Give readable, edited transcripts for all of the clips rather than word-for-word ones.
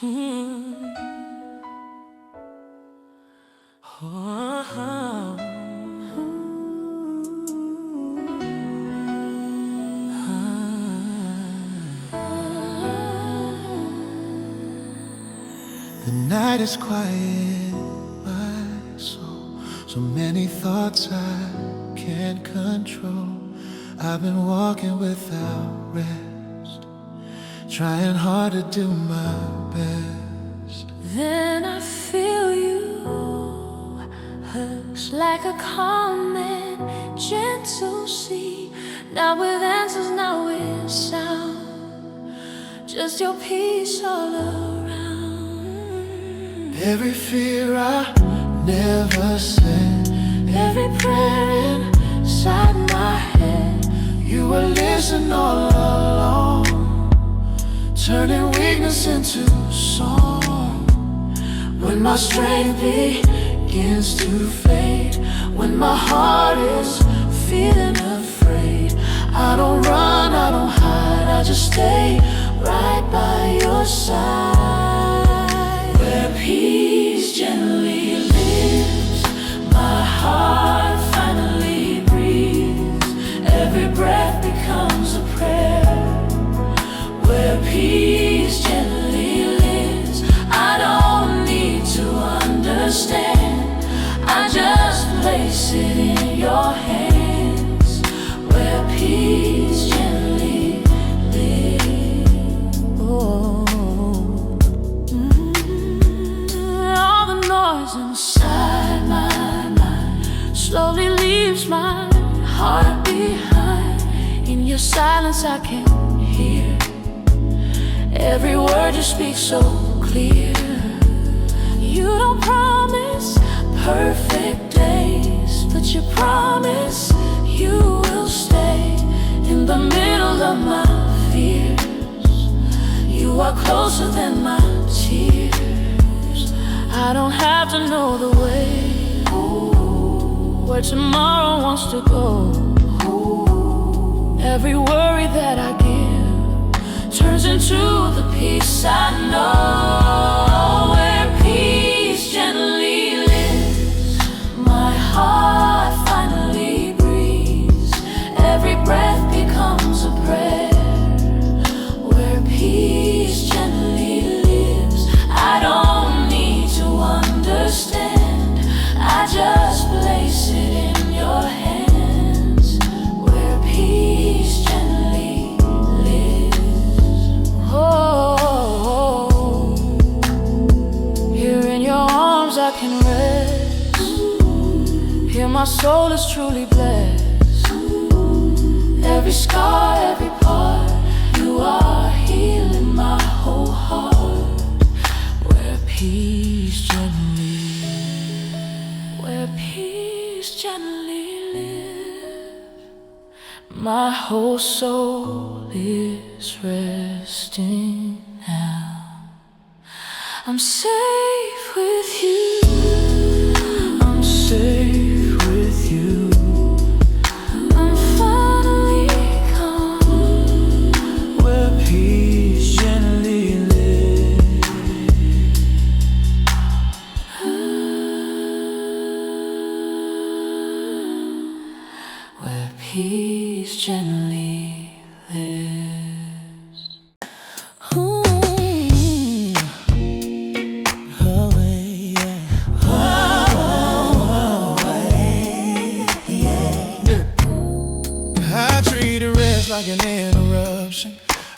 The night is quiet, my soul. So many thoughts I can't control. I've been walking without rest, trying hard to do my best. Then I feel you, hugs like a calm and gentle sea. Not with answers, not with sound, just your peace all around. Every fear I never said, every prayer inside my head, you were listening all along, turning weakness into song. When my strength begins to fade, when my heart is feeling afraid, I don't run, I don't hide, I just stay right by your side. Where peace gently lives, my heart finally breathes. Every breath becomes a prayer. Where peace gently lives, I don't need to understand, I just place it in your hands. Where peace gently lives. Oh. All the noise inside my mind slowly leaves my heart behind. In your silence I can hear every word you speak so clear. You don't promise perfect days, but you promise you will stay in the middle of my fears. You are closer than my tears. I don't have to know the way, where tomorrow wants to go. Every worry that I give turns into the peace I know. Where peace gently lives, my heart finally breathes. Every breath becomes a prayer. Where peace gently lives, I don't need to understand, I just place it in your hands. Where peace gently lives. Oh, here in your arms I can rest. Here my soul is truly blessed. Every scar, every part, you are healing my whole heart. Where peace gently, where peace gently lives, my whole soul is resting now. I'm safe with you, I'm safe with you. I'm finally calm. Where peace gently lives. Where peace gently lives. Ooh. Oh, yeah. I treat the rest like an interruption,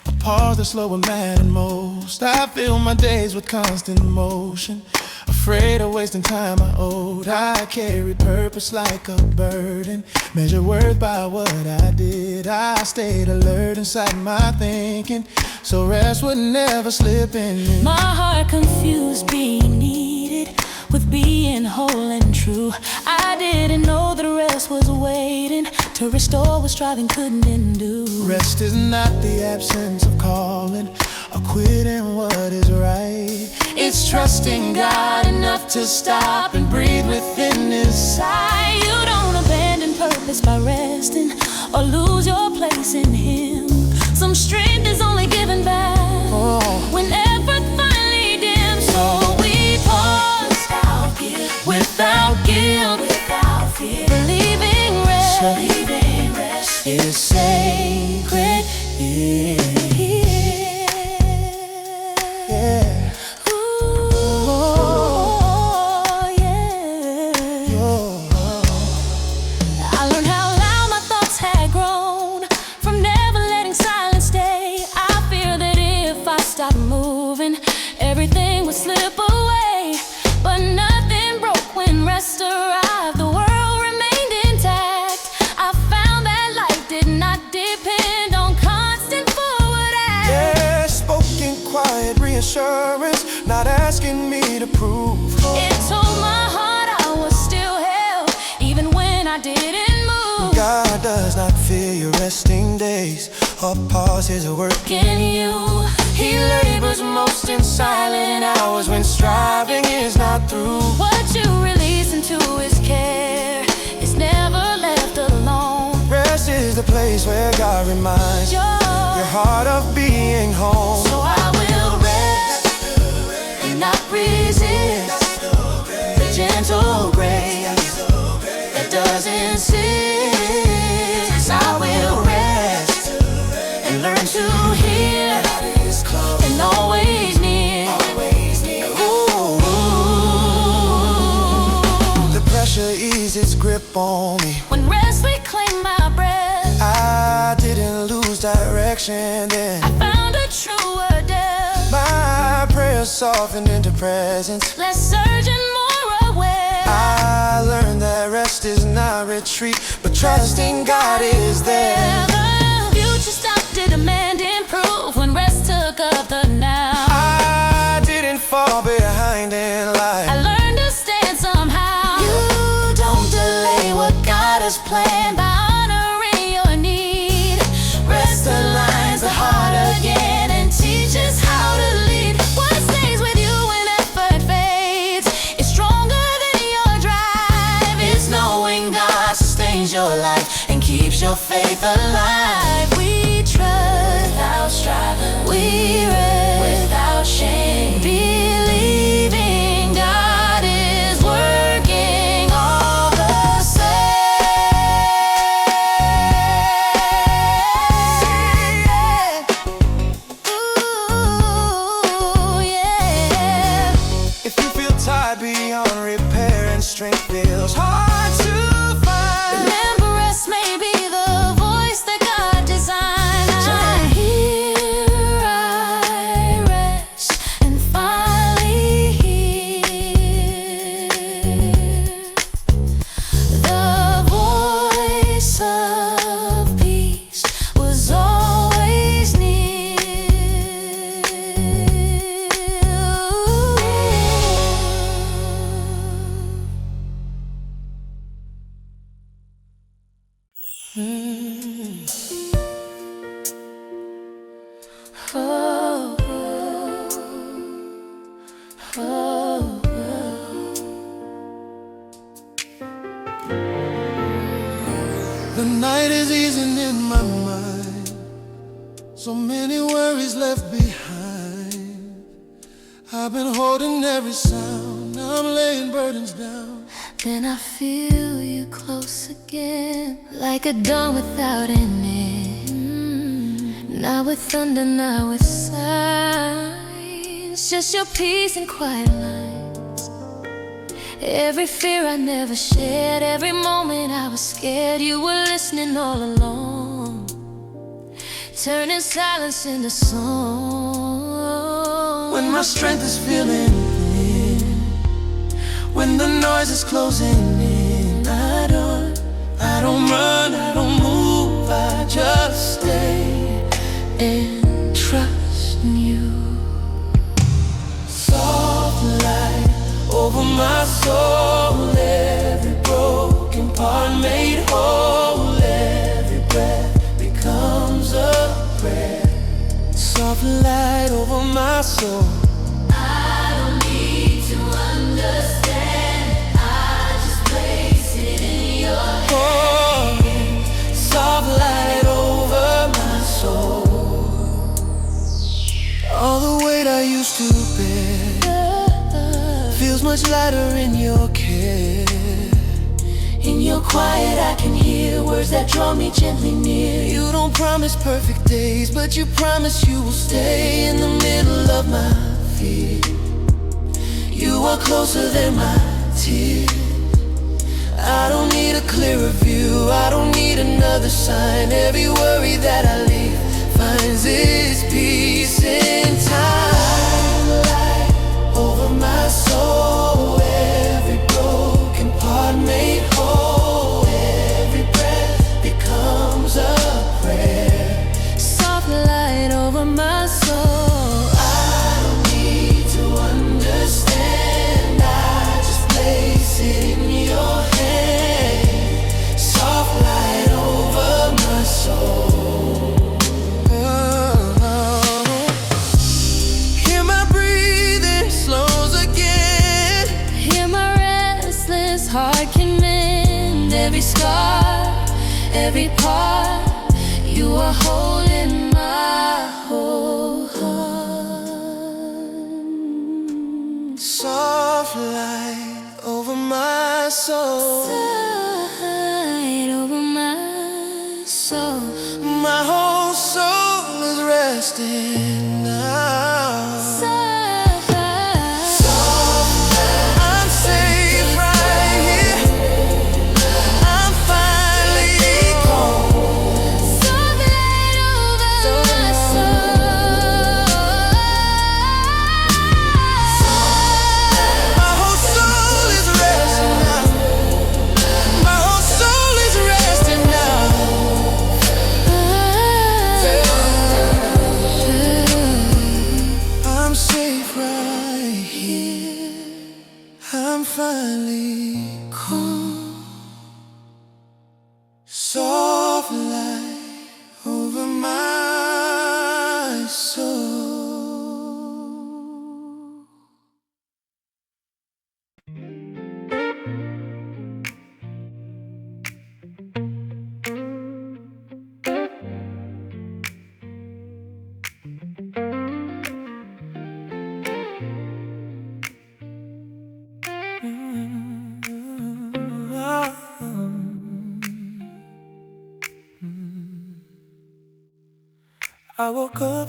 a pause that's slower mad than most. I fill my days with constant motion, afraid of wasting time I owed. I carry purpose like a burden, measure worth by what I did. I stayed alert inside my thinking, so rest would never slip in. My heart confused, being needed with being whole and true. I didn't know the rest was waiting to restore what striving couldn't undo. Rest is not the absence of calling or quitting what is right. It's trusting God enough to stop and breathe within His sight. You don't abandon purpose by resting or lose your place in Him. Some strength is only given back when effort finally moving, everything would slip away. But nothing broke when rest arrived. The world remained intact. I found that life did not depend on constant forward act. Yeah, spoken quiet reassurance, not asking me to prove. It told my heart I was still held, even when I didn't move. God does not fear your resting days or pauses of work In you, He labors most in silent hours when striving is not through. what you release into His care is never left alone. Rest is the place where God reminds your heart of being home. So I will rest and not resist the gentle grace that doesn't cease. I will rest and learn to hear and always near. Ooh. The pressure eased its grip on me. When rest reclaimed my breath, I didn't lose direction then. I found a truer depth, My prayers softened into presence. less surge and more aware. I learned that rest is not retreat, but trusting God is there. The future stopped to demand improve when rest took up the now. I didn't fall behind in life. I learned to stand somehow. You don't delay what God has planned by honoring your need. Rest aligns the heart again and teaches how to lead. What stays with you when effort fades is stronger than your drive. It's knowing God sustains your life and keeps your faith alive. We trust without striving. We rest without shame. Believing God is working all the same. Ooh, yeah. If you feel tired beyond repair and strength feels hard to find, Remember, rest may be the voice that God designed. Here I rest and finally hear the voice of peace was always near. Oh, oh, oh, the night is easing in my mind. So many worries left behind. I've been holding every sound. Now I'm laying burdens down. Then I feel you close again, like a dawn without an end. Not with thunder, not with signs, just your peace and quiet lines. Every fear I never shared, every moment I was scared, you were listening all along, turning silence into song. When my strength is feeling thin, when the noise is closing in, I don't run, I don't move, I just stay And trust in you. soft light over my soul. Every broken part made whole. Every breath becomes a prayer. Soft light over my soul. I don't need to understand, I just place it in your Oh, soft light over my soul. All the weight I used to bear feels much lighter in your care. In your quiet I can hear words that draw me gently near. You don't promise perfect days, but you promise you will stay in the middle of my fear. You are closer than my tears. I don't need a clearer view, I don't need another sign. Every worry that I leave finds its peace in time. heart can mend every scar, every part. You are holding my whole heart. Soft light over my soul. Side over my soul. My whole soul is resting now. I'm safe right here. I'm finally home. Soft light over my soul. My whole soul is resting now. My whole soul is resting now. I'm safe right here. I'm finally calm. Soft light over my soul. I woke up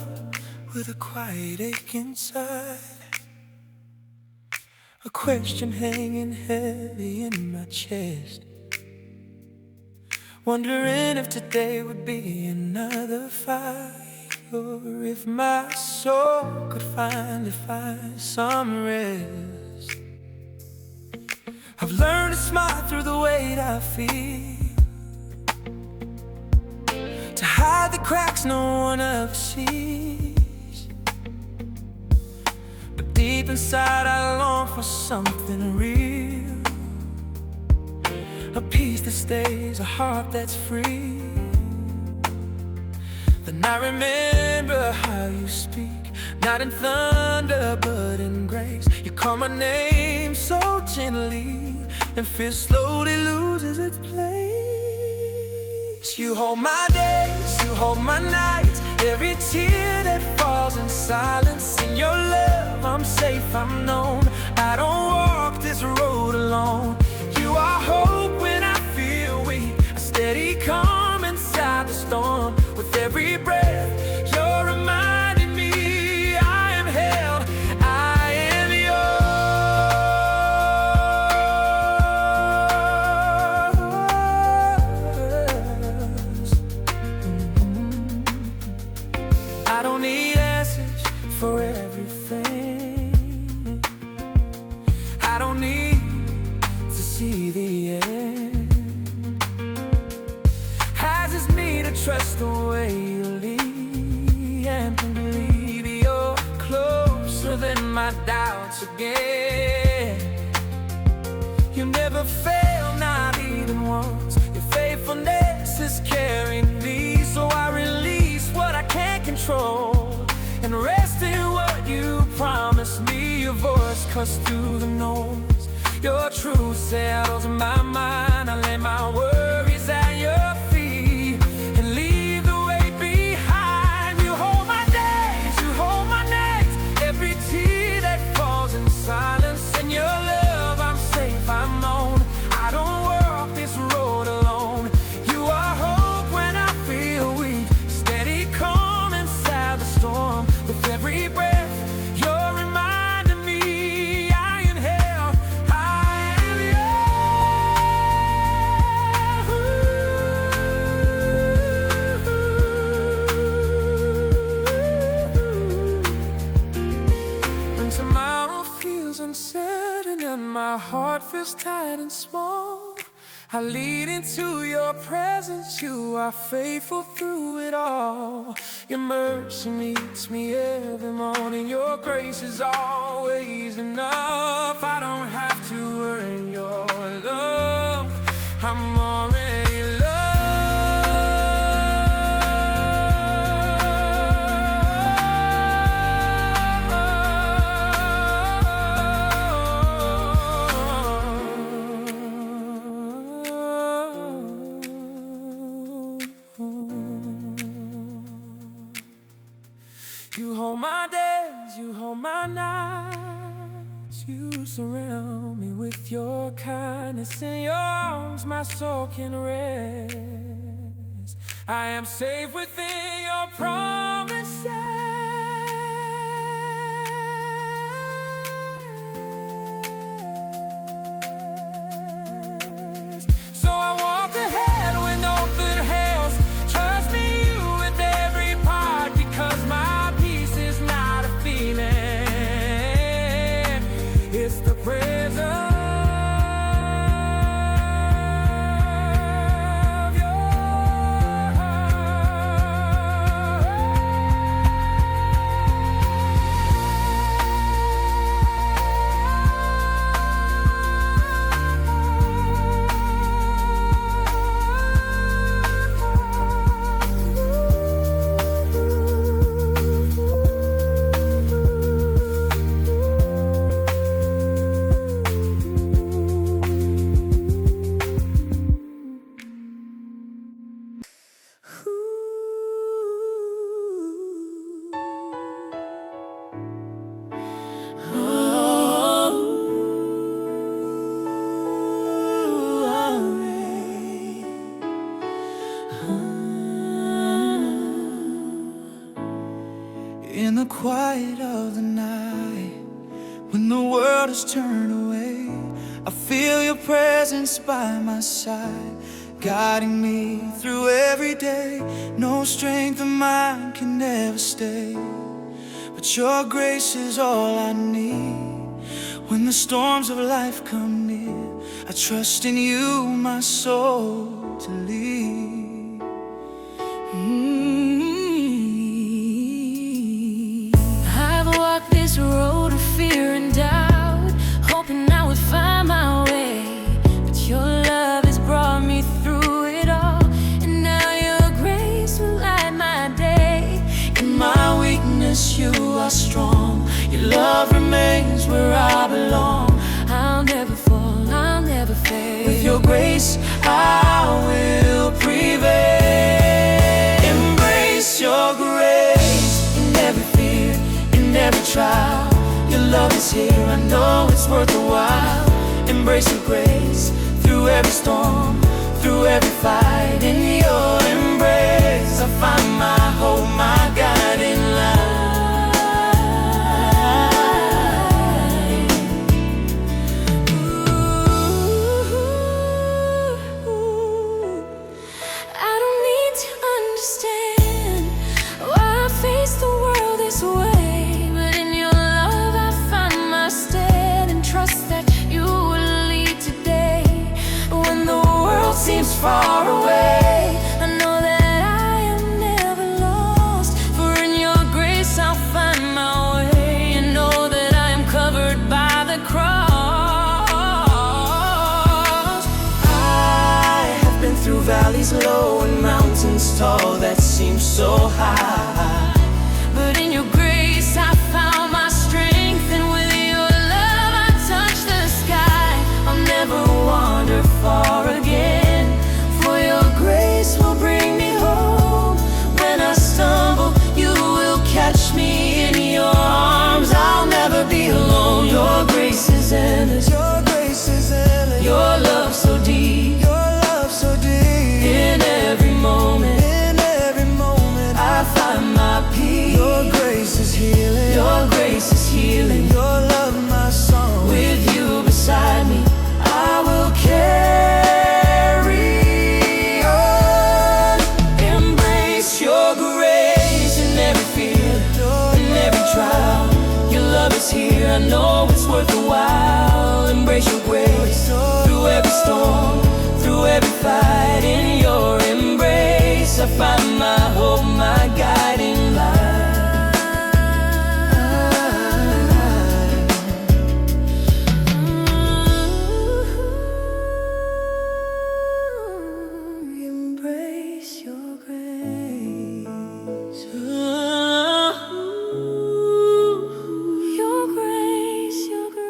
with a quiet ache inside, a question hanging heavy in my chest, wondering if today would be another fight, or if my soul could finally find some rest. I've learned to smile through the weight I feel, to hide the cracks no one ever sees. But deep inside I long for something real, a peace that stays, a heart that's free. Then I remember how you speak, not in thunder but in grace. You call my name so gently, and fear slowly loses its place. You hold my days, you hold my nights, every tear that falls in silence. In your love I'm safe, I'm known. I don't walk this road alone. You are hope when I feel weak, a steady calm inside the storm. With every breath you're reminding me I am held, I am yours. I don't need answers for everything. I don't need to see the end. I just need to trust the way you lead, and believe you're closer than my doubts again. You never fail, not even once. Your faithfulness is carrying me, so I release what I can't control and rest in what you promised me. Your voice cuts through the noise, your truth settles in my mind. I lay my worries at your feet and leave the weight behind. You hold my days, you hold my nights, every tear that falls in silence. In your love I'm safe, I'm known. I don't walk this road alone. You are hope when I feel weak, steady calm inside the storm. With every breath you're reminding me I inhale, I am yours. When tomorrow feels uncertain and my heart feels tight and small, I lead into your presence. You are faithful through it all. Your mercy meets me every morning. Your grace is always enough. I don't have to earn your love, I'm already loved. my nights, you surround me with your kindness. In your arms my soul can rest. I am safe within your promises. So I walk ahead with no fear else, trusting you with every part, because my peace is not a feeling, it's the presence. In the quiet of the night, when the world has turned away, I feel your presence by my side, guiding me through every day. No strength of mine can ever stay, but your grace is all I need. When the storms of life come near, I trust in you, my soul to lead. I've walked this road of fear and doubt, hoping I would find my way, but your love has brought me through it all, and now your grace will light my day. In my weakness you are strong, your love remains where I belong. I'll never fall, I'll never fail. With your grace I will prevail. Embrace your grace in every fear, in every trial. Your love is here, I know it's worth a while. Embrace your grace through every storm, through every fight. In your embrace I find my hope, my guiding light. I don't need to understand why I face the world this way, but in your love I find my stead, and trust that you will lead today. When the world seems far away, I know that I am never lost, for in your grace I'll find my way, and know that I am covered by the cross. I have been through valleys low and mountains tall that seem so high, But in your grace I found my strength, and with your love I touch the sky. I'll never wander far again, for your grace will bring me home. When I stumble, you will catch me in your arms. I'll never be alone. Your grace is endless, your grace is endless, your love so deep. your love so deep. In every moment In every moment I find my peace. your grace is healing, Your grace is healing. your love my song. With you beside me, I will carry on. Embrace your grace in every fear, in every trial. Your love is here, I know it's worth a while. Embrace your grace through every storm, through every fight. In your embrace I find my hope, my guiding light. Embrace your grace. Your grace, your grace.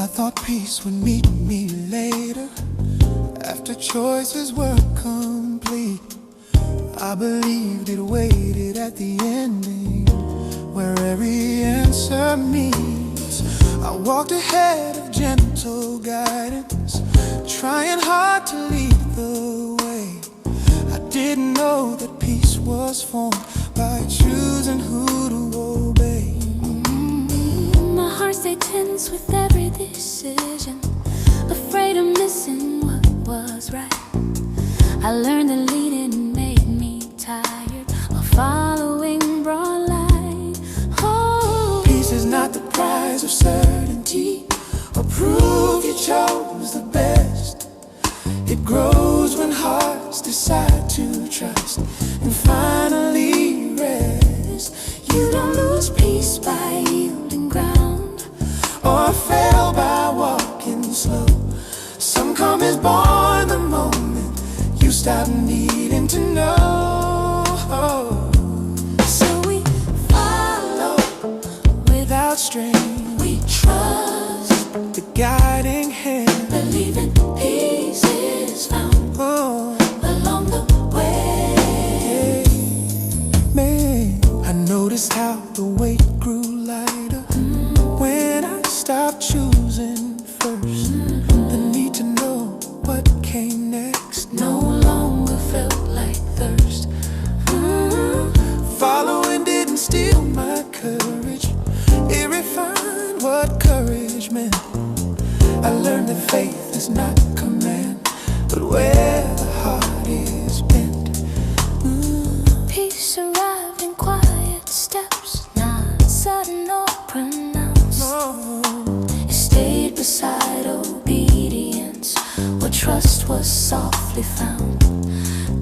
I thought peace would meet me later, after choices were complete. I believed it waited at the ending, where every answer meets. I walked ahead of gentle guidance, trying hard to lead the way. I didn't know that peace was formed by choosing who to obey. My heart stayed tense with every decision, afraid of missing what was right. I learned that leading made me tired of following broad light. Oh, peace is not the prize of certainty or proof you chose the best. It grows when hearts decide to trust and finally rest. you don't lose peace by yielding ground, or fail by walking slow. Some calm is born the moment you stop needing to know. so we follow Without strain, we trust, the guiding hand. believing peace is found Oh, along the way. man, I noticed how the weight grew lighter when I stopped choosing first. The need to know what came next No longer felt like thirst. Following didn't steal my courage, it refined what courage meant. I learned that faith is not command, but where the heart is bent. Peace arrived in quiet steps, not sudden or pronounced. Oh, It stayed beside obedience, where trust was softly found.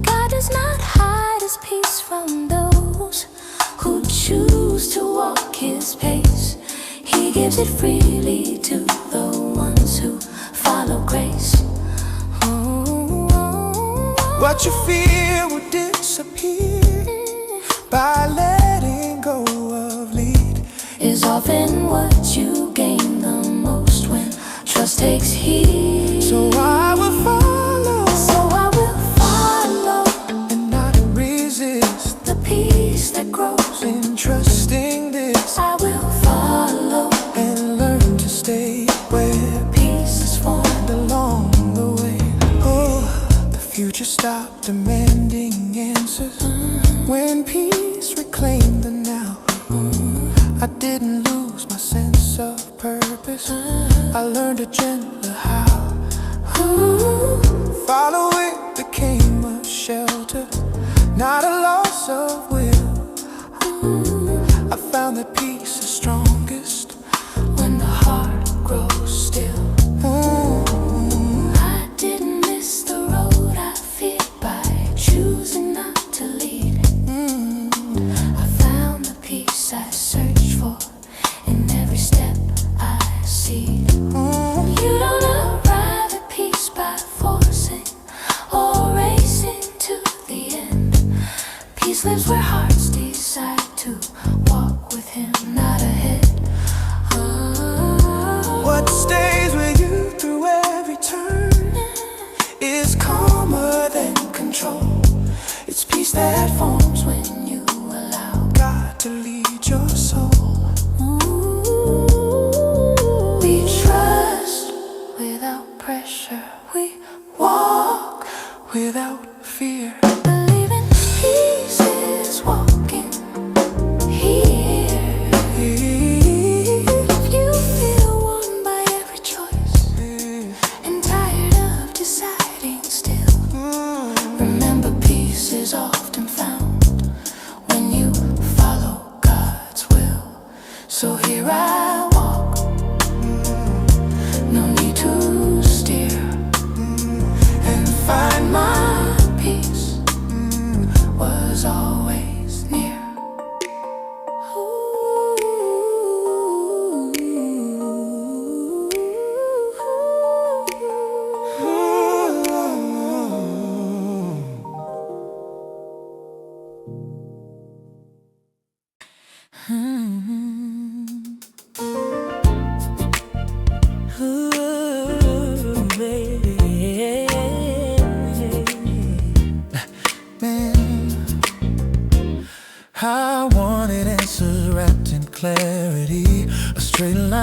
God does not hide his peace from those who choose to walk his pace. He gives it freely to the ones who follow grace. what you fear will disappear by letting go of lead. Is often what you gain the most when trust takes heed. So I will follow, So I will follow and not resist, the peace that grows. in trusting this, I will follow and learn to stay where peace is formed. along the way. Oh, the future stopped demanding answers when peace reclaimed the now. I didn't lose my sense of purpose, I learned a gentler how. Following became a shelter, not a loss of will. I found that peace is strongest When the heart grows still. I didn't miss the road I feared by choosing not to lead. I found the peace I searched for in every step I see. You don't arrive at peace by forcing or racing to the end. Peace lives where hearts decide to walk with him, not ahead.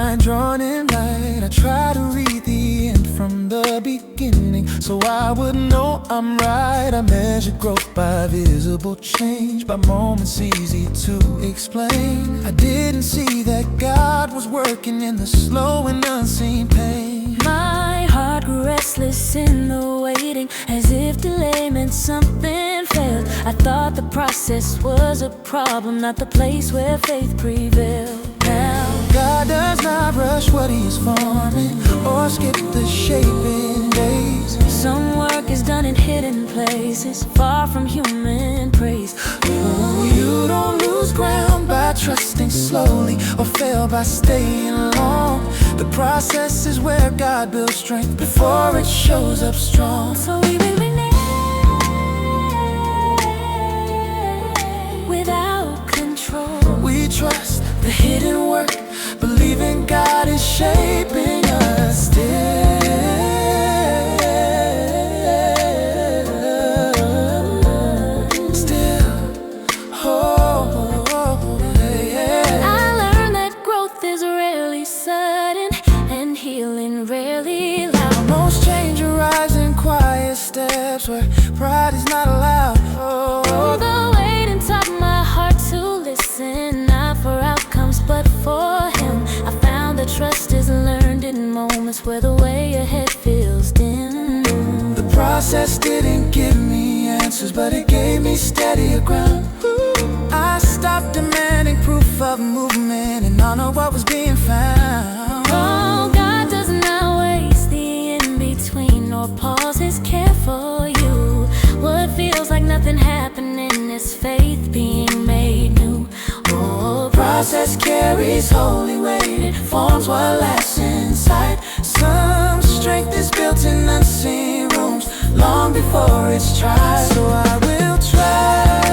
line drawn in light. I try to read the end from the beginning, so I would know I'm right. I measure growth by visible change, by moments easy to explain. I didn't see that God was working in the slow and unseen pain. My heart grew restless in the waiting, as if delay meant something failed. I thought the process was a problem, not the place where faith prevailed. Now God does not rush what He is forming, or skip the shaping days. some work is done in hidden places, far from human praise. Ooh, you don't lose ground by trusting slowly, or fail by staying long. The process is where God builds strength before it shows up strong. So we remain without control. We trust the hidden work, believing God is shaping us still. I learned that growth is rarely sudden and healing rarely loud. Most change arise in quiet steps where pride is not allowed. The waiting taught my heart to listen, not for outcomes but for Him. I found that trust is learned in moments where the way ahead feels dim. The process didn't give me answers, but it gave me steadier ground. I stopped demanding proof of movement and honor what was being found. Oh, God does not waste the in-between or pause His care for you. What feels like nothing happening is faith being made new. Oh, Process carries holy weight, it forms what lasts inside. Some strength is built in unseen rooms long before it's tried. So I will trust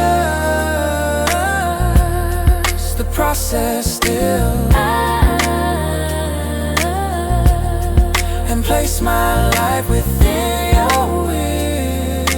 the process still, and place my life within your will.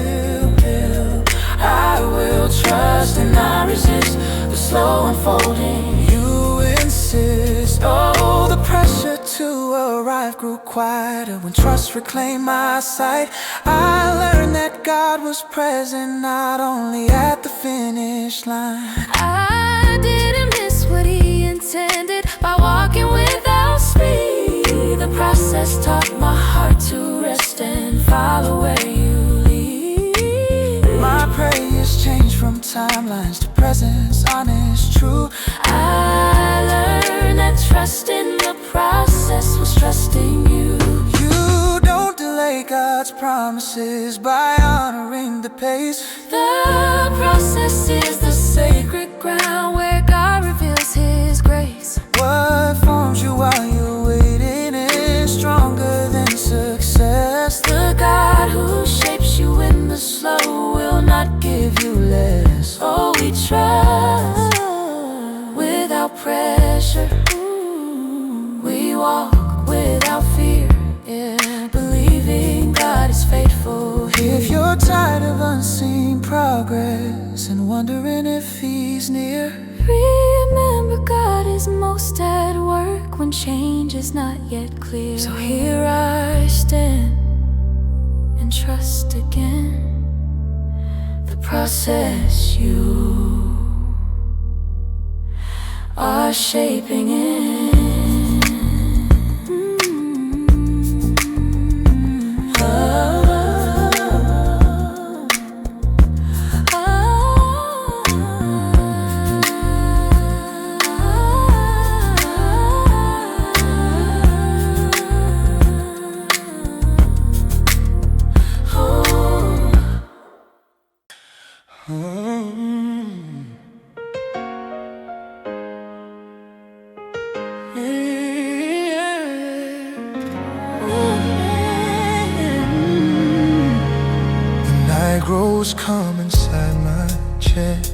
I will trust and not resist the slow unfolding you insist. Oh, the pressure to arrive grew quieter when trust reclaimed my sight. I learned that God was present not only at the finish line. I didn't miss what He intended by walking without speed. The process taught my heart to rest and follow where You lead. My prayers changed from timelines to presence, honest, true. I learned that trust in the process was trusting You. You don't delay God's promises by honoring the pace. The process is the sacred ground where God reveals His grace. What forms you while you're waiting is stronger than success. The God who shapes you in the slow will not give you less. Oh, we trust without pressure. We walk without fear, yeah, believing God is faithful. If you're tired of unseen progress and wondering if He's near, Remember, God is most at work when change is not yet clear. So here I stand and trust again. The process You are shaping in. Grows calm inside my chest.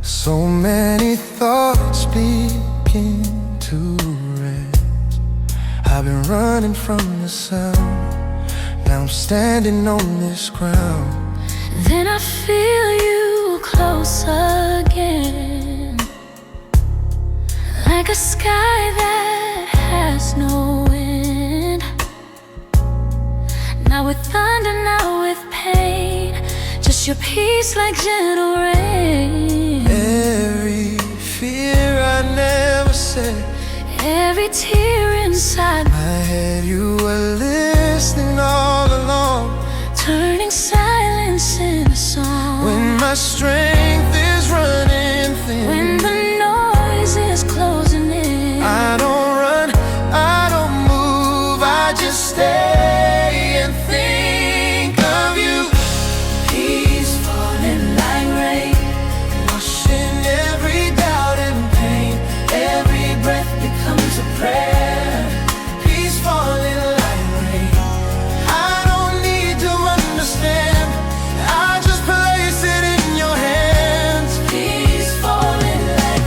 So many thoughts begin to rest. I've been running from the sound, now I'm standing on this ground. Then I feel You close again, like like a sky that has no wind. Now with thunder, now with pain, just your peace like gentle rain. Every fear I never said, every tear inside my head, you were listening all along, turning silence into song. when my strength is running thin, when the noise is closing in, I don't run, I don't move, I just stay and think of you. peace falling like rain, Washing every doubt and pain, every breath becomes a prayer. peace falling like rain. I don't need to understand, I just place it in your hands. Peace falling like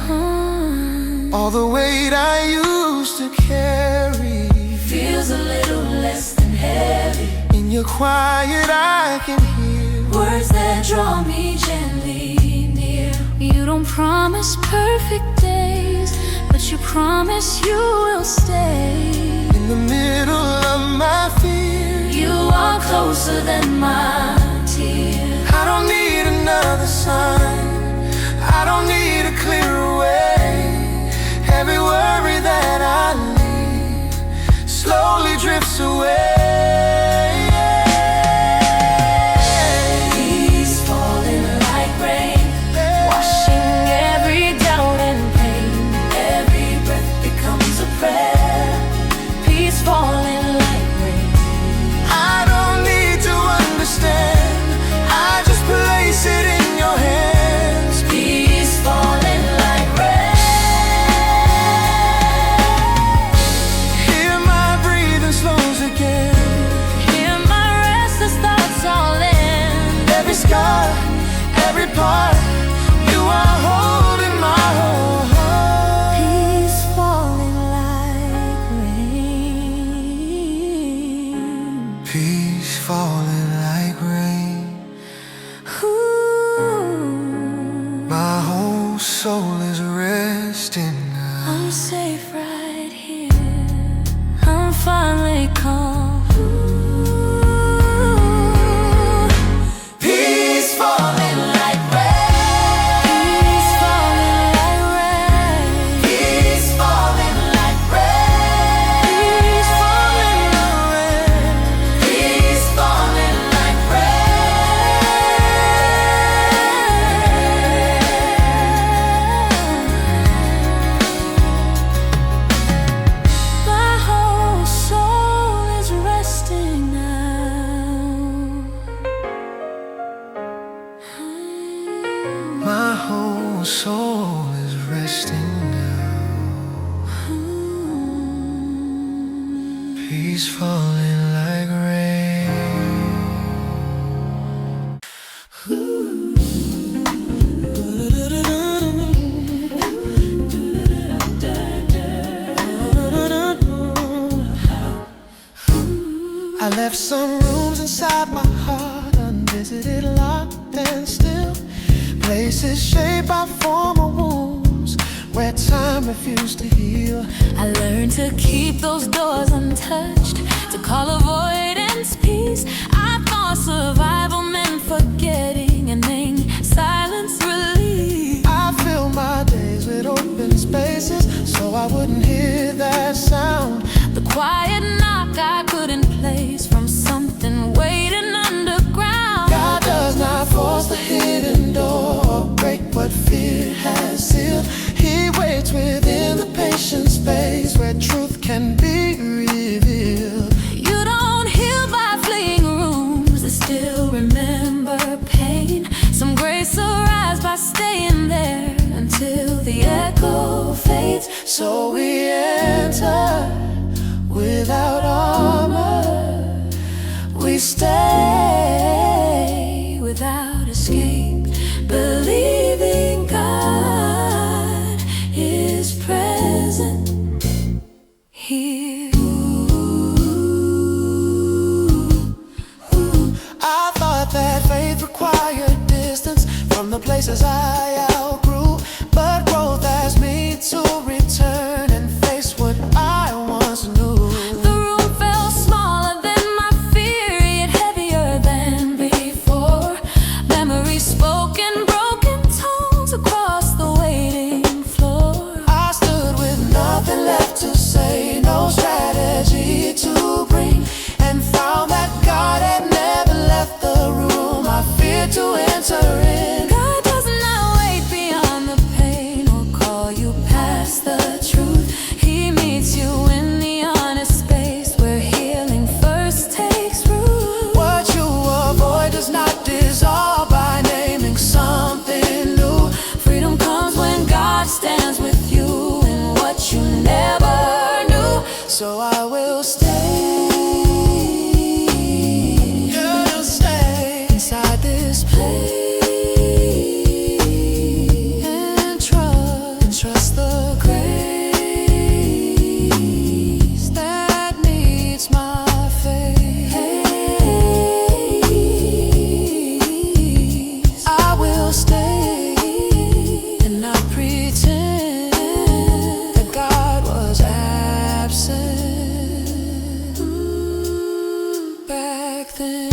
rain. All the weight I used to carry, Feels a little less than heavy. in your quiet I can hear Words that draw me gently near. You don't promise perfect days, but you promise you will stay. in the middle of my fear. You are closer than my tears. I don't need another sign, I don't need a clearer way. Every worry that I leave slowly drifts away. Peace falling like rain, washing every doubt and pain. Every breath becomes a prayer. Peace falling like rain. I don't need to understand, I just place it in your hands. Peace falling like rain. Hear my breathing slows again, Hear my restless thoughts all in. every scar, every part, you are holding my whole heart. Peace falling like rain. Peace falling like rain. Ooh, My whole soul is resting now. I'm safe right here. I'm finally calm. Ooh, Peace falling like peace falling like rain. peace falling like rain. Peace falling like rain. Peace falling like My whole soul is resting now. My whole soul is resting now. Peace falling like rain. I left some rooms inside my heart unvisited, locked and still. Places shaped by former wounds where time refused to heal. I learned to keep those doors untouched, to call avoidance peace. I thought survival meant forgetting and named silence relief. I fill my days with open spaces so I wouldn't hear that sound. The quiet knock I couldn't place from something waiting underground. God does not force the hidden door or break what fear has sealed. He waits within the patient space where truth can be revealed. You don't heal by fleeing rooms that still remember pain. Some grace arise by staying there until the echo fades. So we enter without armor, we stay without escape, believing God is present here. I thought that faith required distance from the places I outgrew. entering. God does not wait beyond the pain or call you past the truth. He meets you in the honest space where healing first takes root. What you avoid does not dissolve by naming something new. Freedom comes when God stands with you in what you never knew. So I will stay. You'll stay Inside this place and trust the grace that meets my face. I will stay And not pretend that God was absent back then.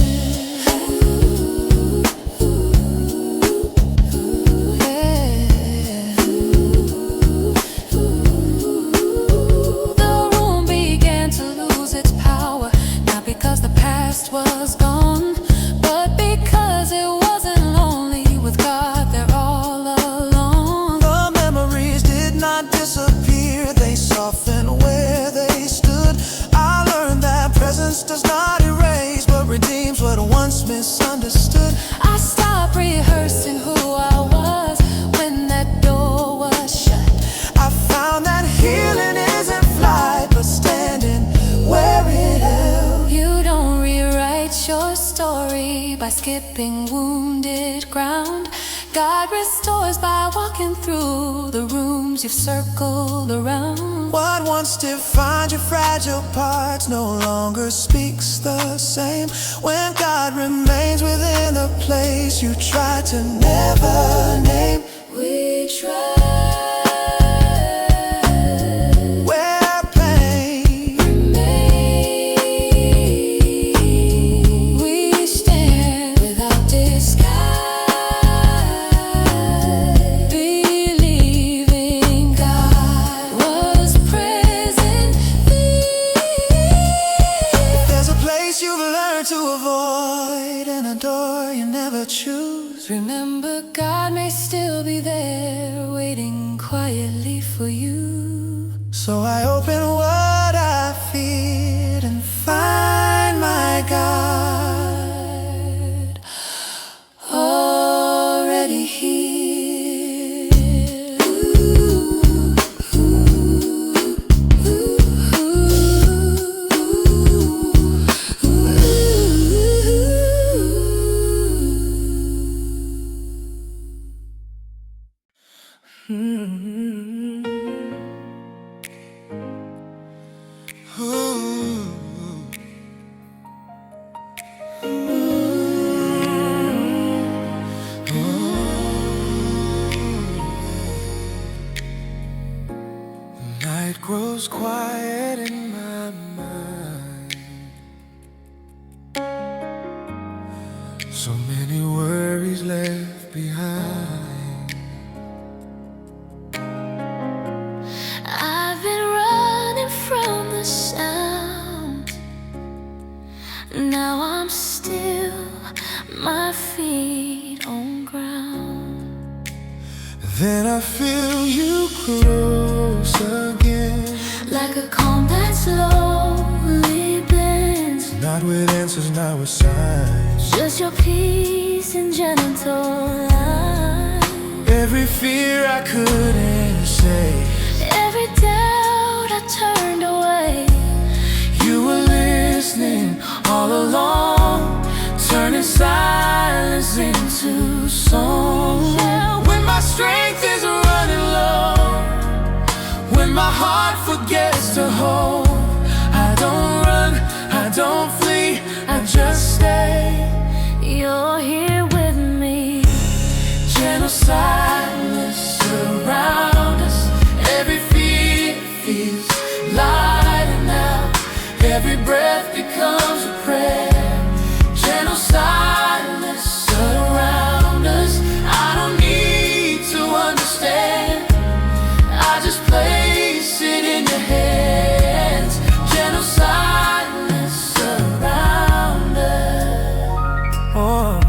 The room began to lose its power, not because the past was gone, but because it wasn't lonely with God there all along. The memories did not disappear, they softened where they stood. I learned that presence does not erase, but redeems what once misunderstood. I stopped rehearsing who I was when that door was shut. I found that healing isn't flight, but standing where it held. You don't rewrite your story by skipping wounded ground. God restores by walking through the rooms you've circled around. What once defined your fragile parts no longer speaks the same. When God remains within the place you try to never name. We try. Where pain We stand without disguise, believing God was present there. there's a place you've learned to avoid and a door you never choose. Remember, God may still be there, waiting quietly for you. So I open what I feared and find my God Already here. Night grows quiet in my mind. So many worries left behind. I've been running from the sound. Now I'm still, my feet on ground. Then I feel you close again. Like a calm that slowly bends. Not with answers, not with signs. Just your peace and gentle light. Every fear I couldn't say, Every doubt I turned away. you were listening all along, turning silence into song. When my strength is running low, when my heart forgets to hold, I don't run, I don't flee, I just stay. You're here with me. Gentle silence surround us. Every fear feels lighter now. Every breath becomes a prayer. Gentle silence surround us. I don't need to understand, I just place it in your hands. Gentle silence surround us. Oh,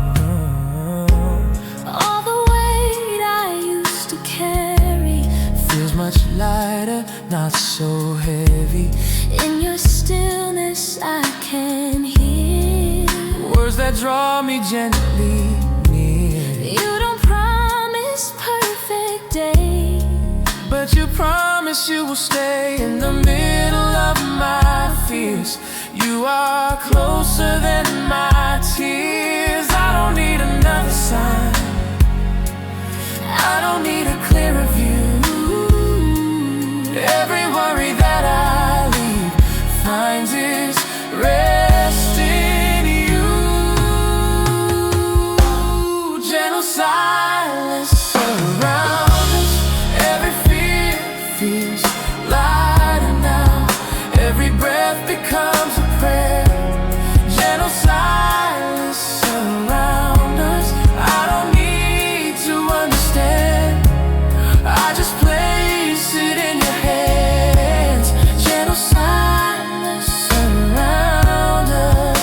lighter, not so heavy. In your stillness I can hear Words that draw me gently near. You don't promise perfect days, but you promise you will stay in the middle of my fears. You are closer than my tears. I don't need another sign, I don't need a clearer view. Every worry that I leave finds its rest in you. Gentle silence surrounds us. Every fear feels lighter now. Every breath becomes a prayer. Gentle silence surrounds us. I don't need to understand, I just place it in your hands. Gentle silence surround us.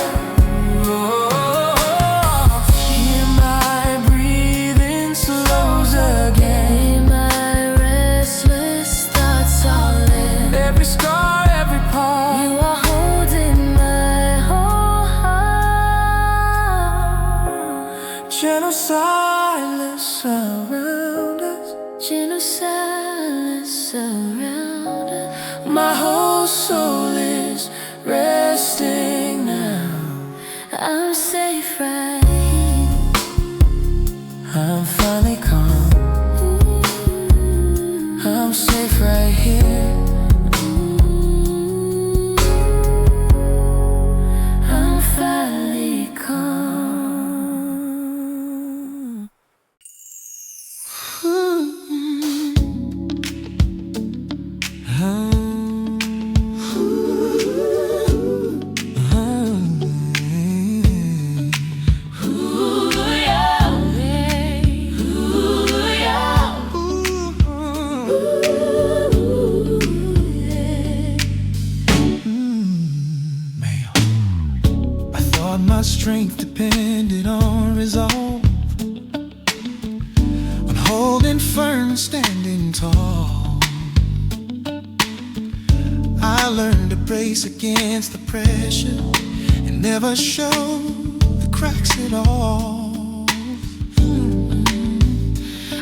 Oh, hear my breathing slows again. my restless thoughts all in. Every scar, every part, You are holding my whole heart. gentle silence surround us. Gentle silence surround us. My whole soul is resting now. I'm safe right here. I'm finally calm, I'm safe right here. I'm finally calm. I thought my strength depended on resolve, on holding firm, standing tall. I learned to brace against the pressure and never show the cracks at all.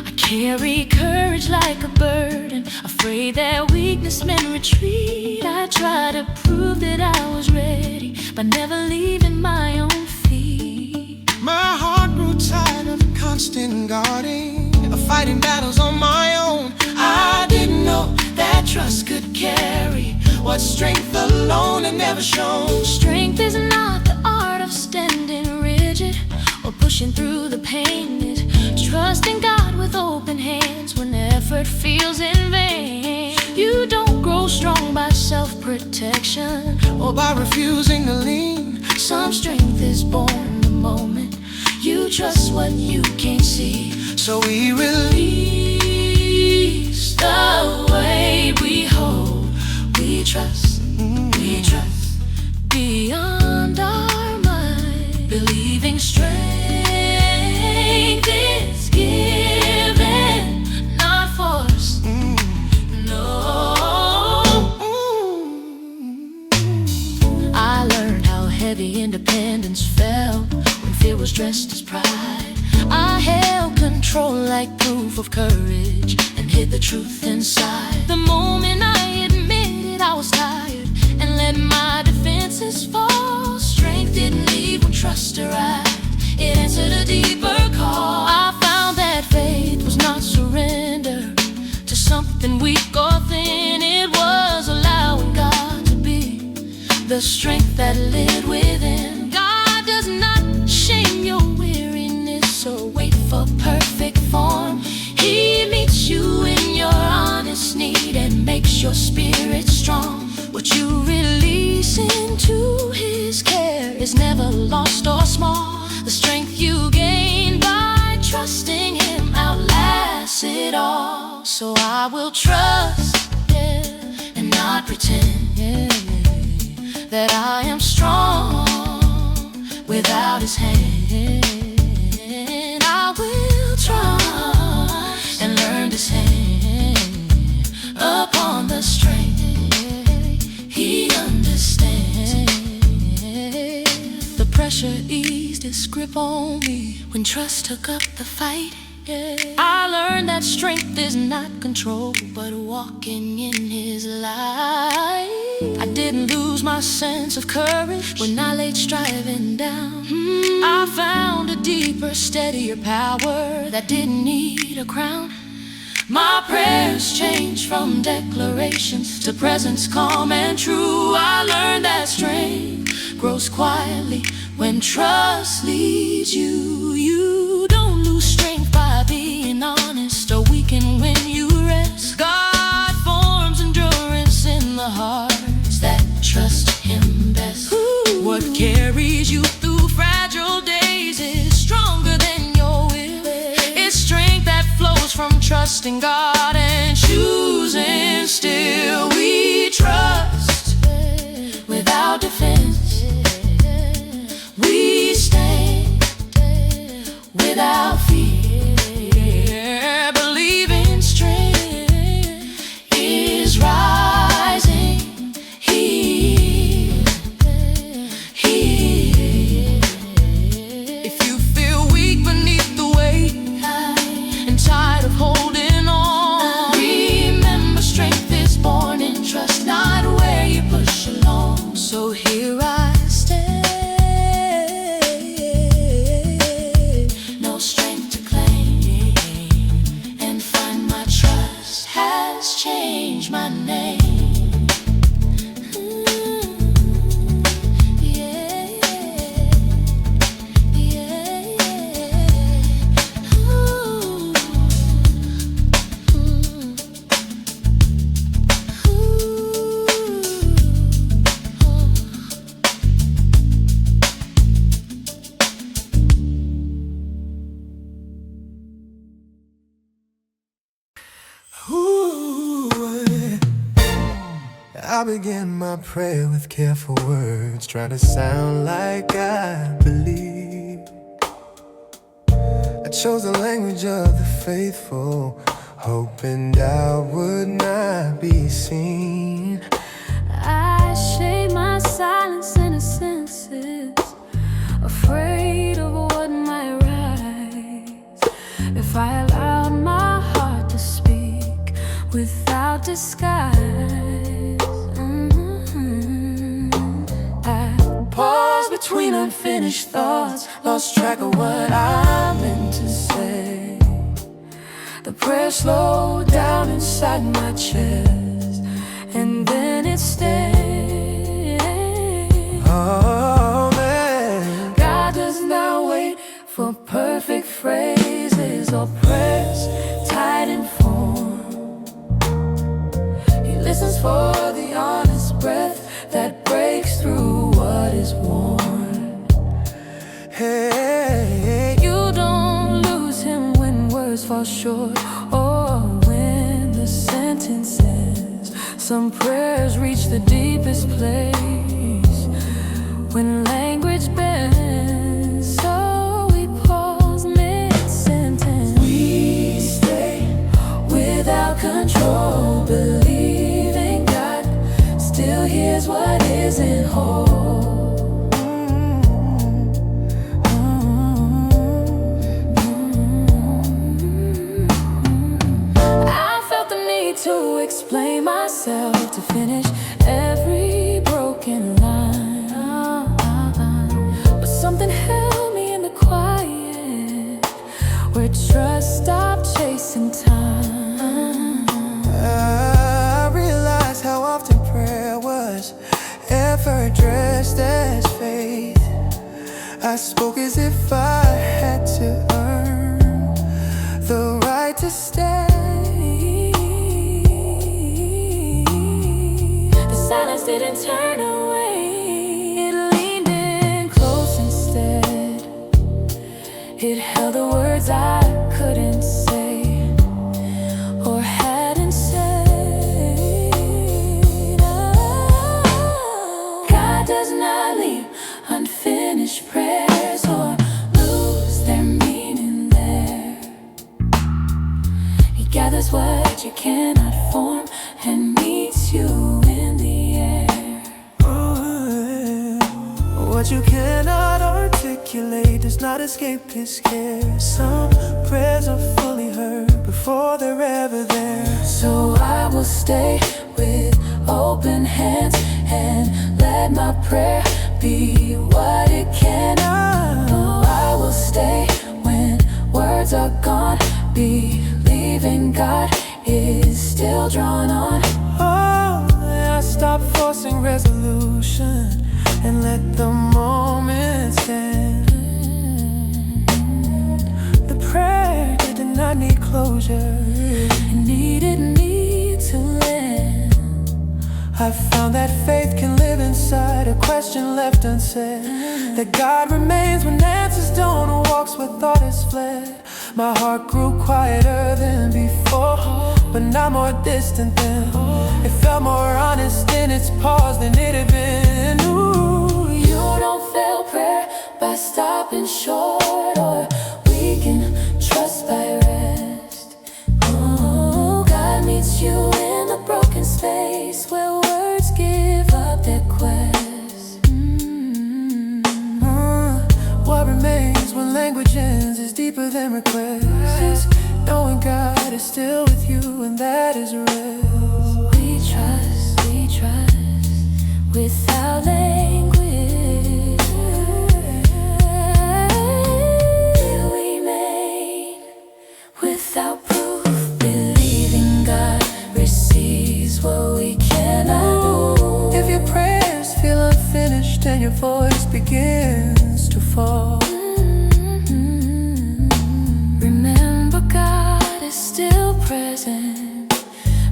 I carry courage like a burden, afraid that weakness meant retreat. I tried to prove that I was ready by never leaving my own feet. My heart grew tired of constant guarding, of fighting battles on my own. I didn't know that trust could carry what strength alone had never shown. Strength is not the art of standing rigid or pushing through the pain. It's trusting God with open hands when effort feels in vain. You don't grow strong by self-protection Or by refusing to lean. Some strength is born the moment you trust what you can't see. So we release The way we hope, we trust beyond our mind. Believing strength is given, not forced. No. I learned how heavy independence felt when fear was dressed as pride. I held control like proof of courage and hid the truth inside. The moment I admitted I was tired and let my defenses fall, strength didn't leave when trust arrived. It answered a deeper call. I found that faith was not surrender to something weak or thin. It was allowing God to be the strength that lived within. God does not shame your weariness or wait for perfect form. He meets you in your honest need and makes your spirit strong. What you release into His care is never lost or small. The strength you gain by trusting Him outlasts it all. So I will trust, and not pretend, that I am strong without His hand. I will trust and learn to stand upon the its grip on me when trust took up the fight. I learned that strength is not control, but walking in His light. I didn't lose my sense of courage when I laid striving down. I found a deeper, steadier power that didn't need a crown. My prayers changed from declarations to presence calm and true. I learned that strength grows quietly when trust leads you. You don't lose strength by being honest or weaken when you rest. God forms endurance in the hearts that trust Him best. What carries you through fragile days is stronger than your will. It's strength that flows from trusting God and choosing still. We trust without defense. We stand without fear, believing strength is rising here. If you feel weak beneath the weight and tired of holding on, remember strength is born in trust, not where you push along. So here I stand. Change my name. I begin my prayer with careful words, trying to sound like I believe. I chose the language of the faithful, hoping doubt would not be seen. I shade my silence in a senses, afraid of what might rise if I allowed my heart to speak without disguise. Pause between unfinished thoughts, lost track of what I meant to say. The prayer slowed down inside my chest, and then it stayed. Oh man, God does not wait for perfect phrases or prayers tied in form. He listens for the honest breath that breaks through what is worn. hey, You don't lose Him when words fall short or when the sentence ends. Some prayers reach the deepest place when language bends. So we pause mid-sentence. we stay Without control, believing God still hears what isn't whole. I felt the need to explain myself, to finish every broken line. But something held me in the quiet, where trust stopped chasing time. I realized how often prayer was ever dressed as faith. I spoke as if I had to earn the right to stay. The silence didn't turn away, it leaned in close instead. It held the words I couldn't say or hadn't said. God does not leave unfinished prayers or lose their meaning there. He gathers what you cannot form and meets you in the air. What you cannot articulate, speculate does not escape his care. Some prayers are fully heard before they're ever there. So I will stay with open hands and let my prayer be what it can. Oh, I will stay when words are gone, believing God is still drawn on. Oh, I stop forcing resolution and let the moment stand. The prayer did not need closure, It needed me to land. I found that faith can live inside a question left unsaid, that God remains when answers don't, and walks where thought has fled. My heart grew quieter than before, but not more distant than. It felt more honest in its pause than it had been. Ooh, You don't fail prayer by stopping short, or we can trust by rest. Oh, God meets you in the broken space where words give up their quest. What remains when language ends is deeper than request. Knowing God is still with you, and that is real. We trust without language. We made without proof, believing God receives what we cannot do. If your prayers feel unfinished and your voice begins to fall, Remember, God is still present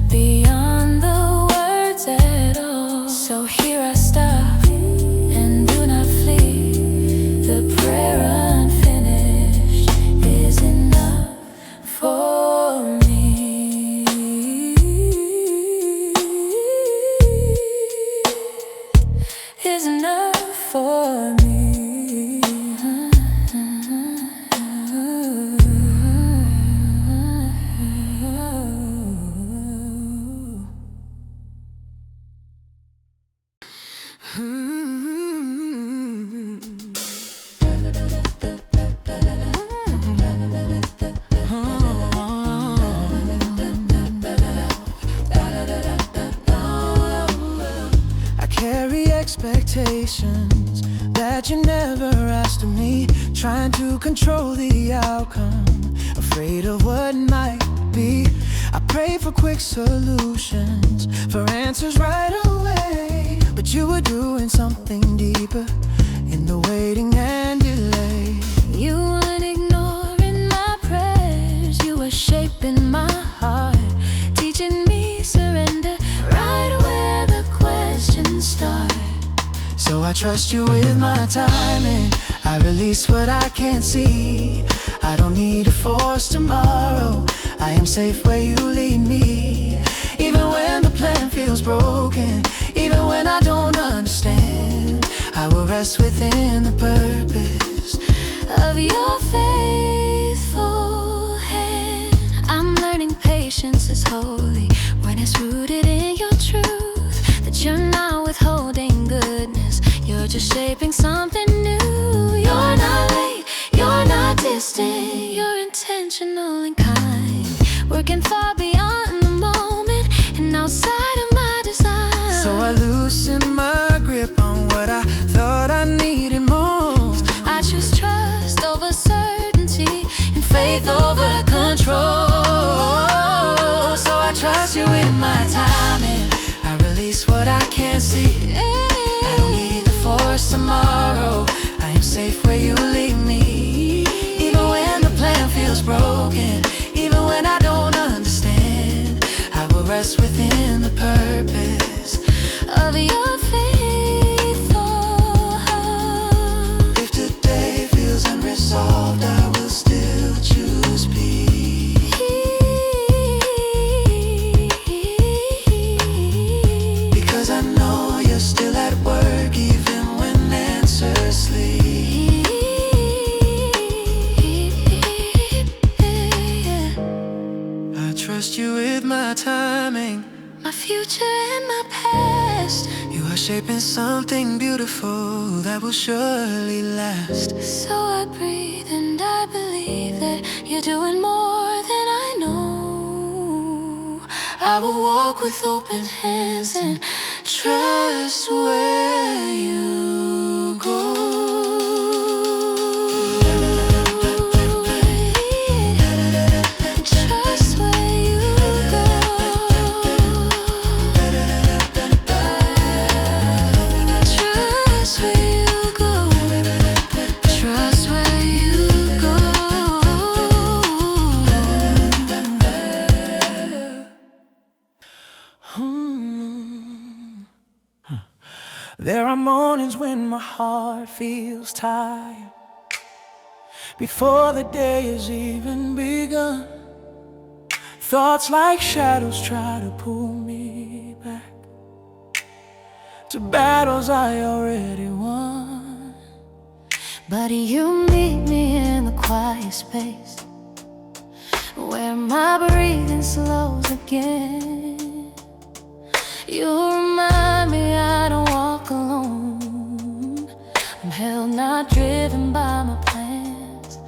beyond the words at all. So here I stop and do not flee. The prayer unfinished is enough for me. Is enough for me. I carry expectations that you never asked of me, trying to control the outcome, afraid of what might be. I pray for quick solutions, for answers right away, but you were doing something deeper in the waiting and delay. You weren't ignoring my prayers, you were shaping my heart, teaching me surrender right where the questions start. So I trust you with my timing, I release what I can't see. I don't need to force tomorrow, I am safe where you lead me. Even when the plan feels broken, even when I don't understand, I will rest within the purpose Of your faithful hand. I'm learning patience is holy when it's rooted in your truth, that you're not withholding goodness, you're just shaping something new. You're not late, you're not distant, you're intentional and kind, working far beyond the moment and outside of my design. So I loosen my grip on what I thought I needed most. I choose trust over certainty and faith over control. So I trust you with my timing, I release what I can't see. I don't need to force tomorrow, I am safe where you lead me. Even when the plan feels broken, even when I don't understand, I will rest within the purpose Of your faithful heart. If today feels unresolved, I will still choose peace. Because I know you're still at work even when answers sleep. I trust you with my timing, My future and my past. you are shaping something beautiful that will surely last. So I breathe and I believe that you're doing more than I know. I will walk with open hands and trust where you go. There are mornings when my heart feels tired before the day has even begun. Thoughts like shadows try to pull me back to battles I already won. But you meet me in the quiet space where my breathing slows again. You remind me I don't walk alone. I'm held, not driven by my plans.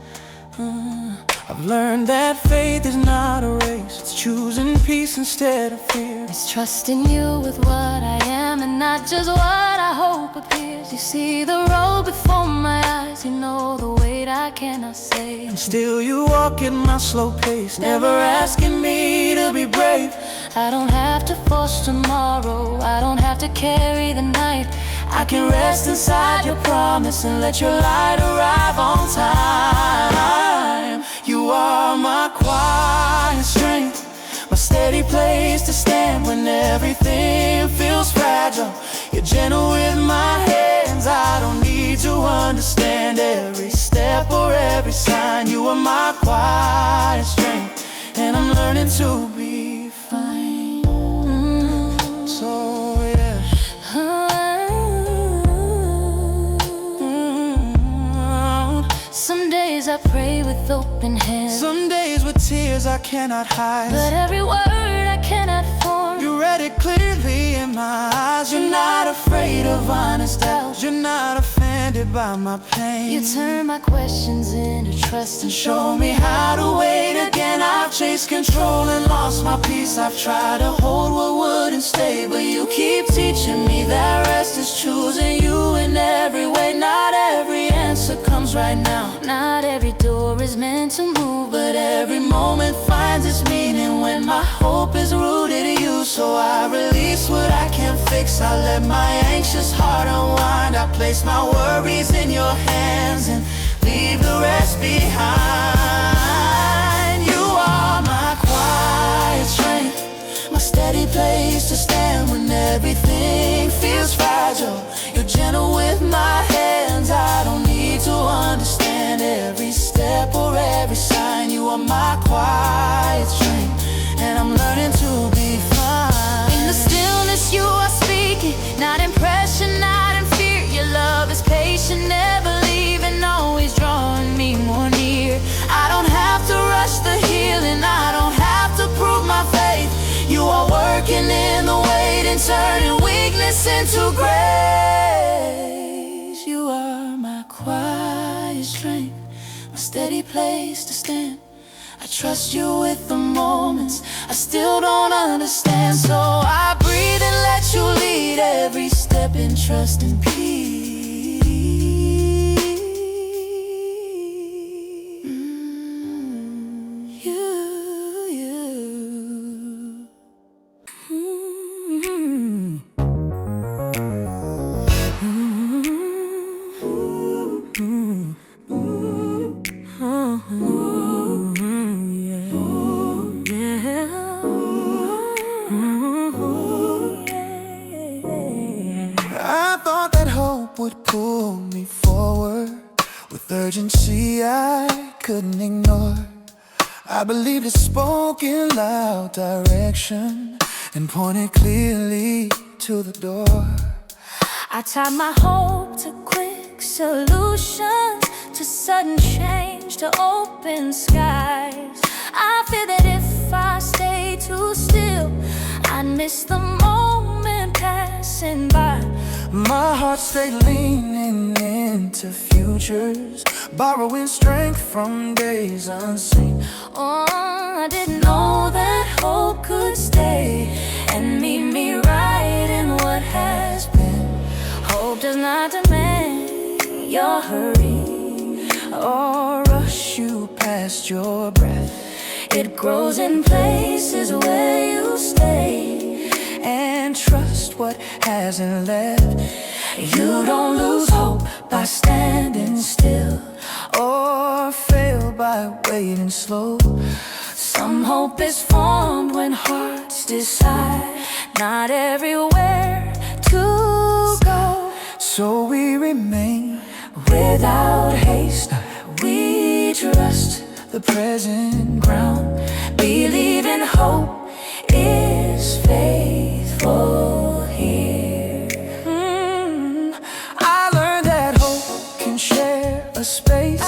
I've learned that faith is not a race. It's choosing peace instead of fear. It's trusting you with what I am and not just what I hope appears. You see the road before my eyes, you know the weight I cannot say. And still you walk at my slow pace, never asking me to be brave. I don't have to force tomorrow, I don't have to carry the night. I can rest inside your promise and let your light arrive on time. You are my quiet strength, my steady place to stand when everything feels fragile. You're gentle with my hands, I don't need to understand every step or every sign. You are my quiet strength, and I'm learning to be fine. So yeah. Some days I pray with open hands, Some days with tears I cannot hide, but every word I cannot form. you read it clearly in my eyes. You're not afraid of honest doubts, you're not offended by my pain. You turn my questions into trust and Show me how to wait again. I've chased control and lost my peace. I've tried to hold what wouldn't stay, but you keep teaching me that rest is choosing you in every way. Not every answer comes right now, not every door is meant to move, but every moment finds its meaning when my hope is rooted in you. So I release what I can't fix, I let my anxious heart unwind. I place my worries in your hands and leave the rest behind. You are my quiet strength, my steady place to stand when everything feels fragile. You're gentle with my hands, I don't need to understand every step or every sign. You are my quiet strength, and I'm learning to be fine. in the stillness you are speaking, not in pressure, not in fear. Your love is patient, never leaving, always drawing me more near. I don't have to rush the healing, I don't have to prove my faith. You are working in the wait and turning weakness into grace. You are my quiet strength, my steady place to stand. I trust you with the moments I still don't understand. So I breathe and let you lead every step in trust and peace. I thought that hope would pull me forward with urgency I couldn't ignore. I believed it spoke in loud direction and pointed clearly to the door. I tied my hope to quick solutions, to sudden change, to open skies. I fear that if I stay too still, I'd miss the moment passing by. My heart stayed leaning into futures, borrowing strength from days unseen. Oh, I didn't know that hope could stay and meet me right in what has been. Hope does not demand your hurry Or rush you past your breath. It grows in places where you stay And trust what hasn't left. You don't lose hope by standing still Or fail by waiting slow. Some hope is formed when hearts decide not everywhere to go. So we remain Without haste, we trust the present ground. believing hope is faithful here. I learned that hope can share a space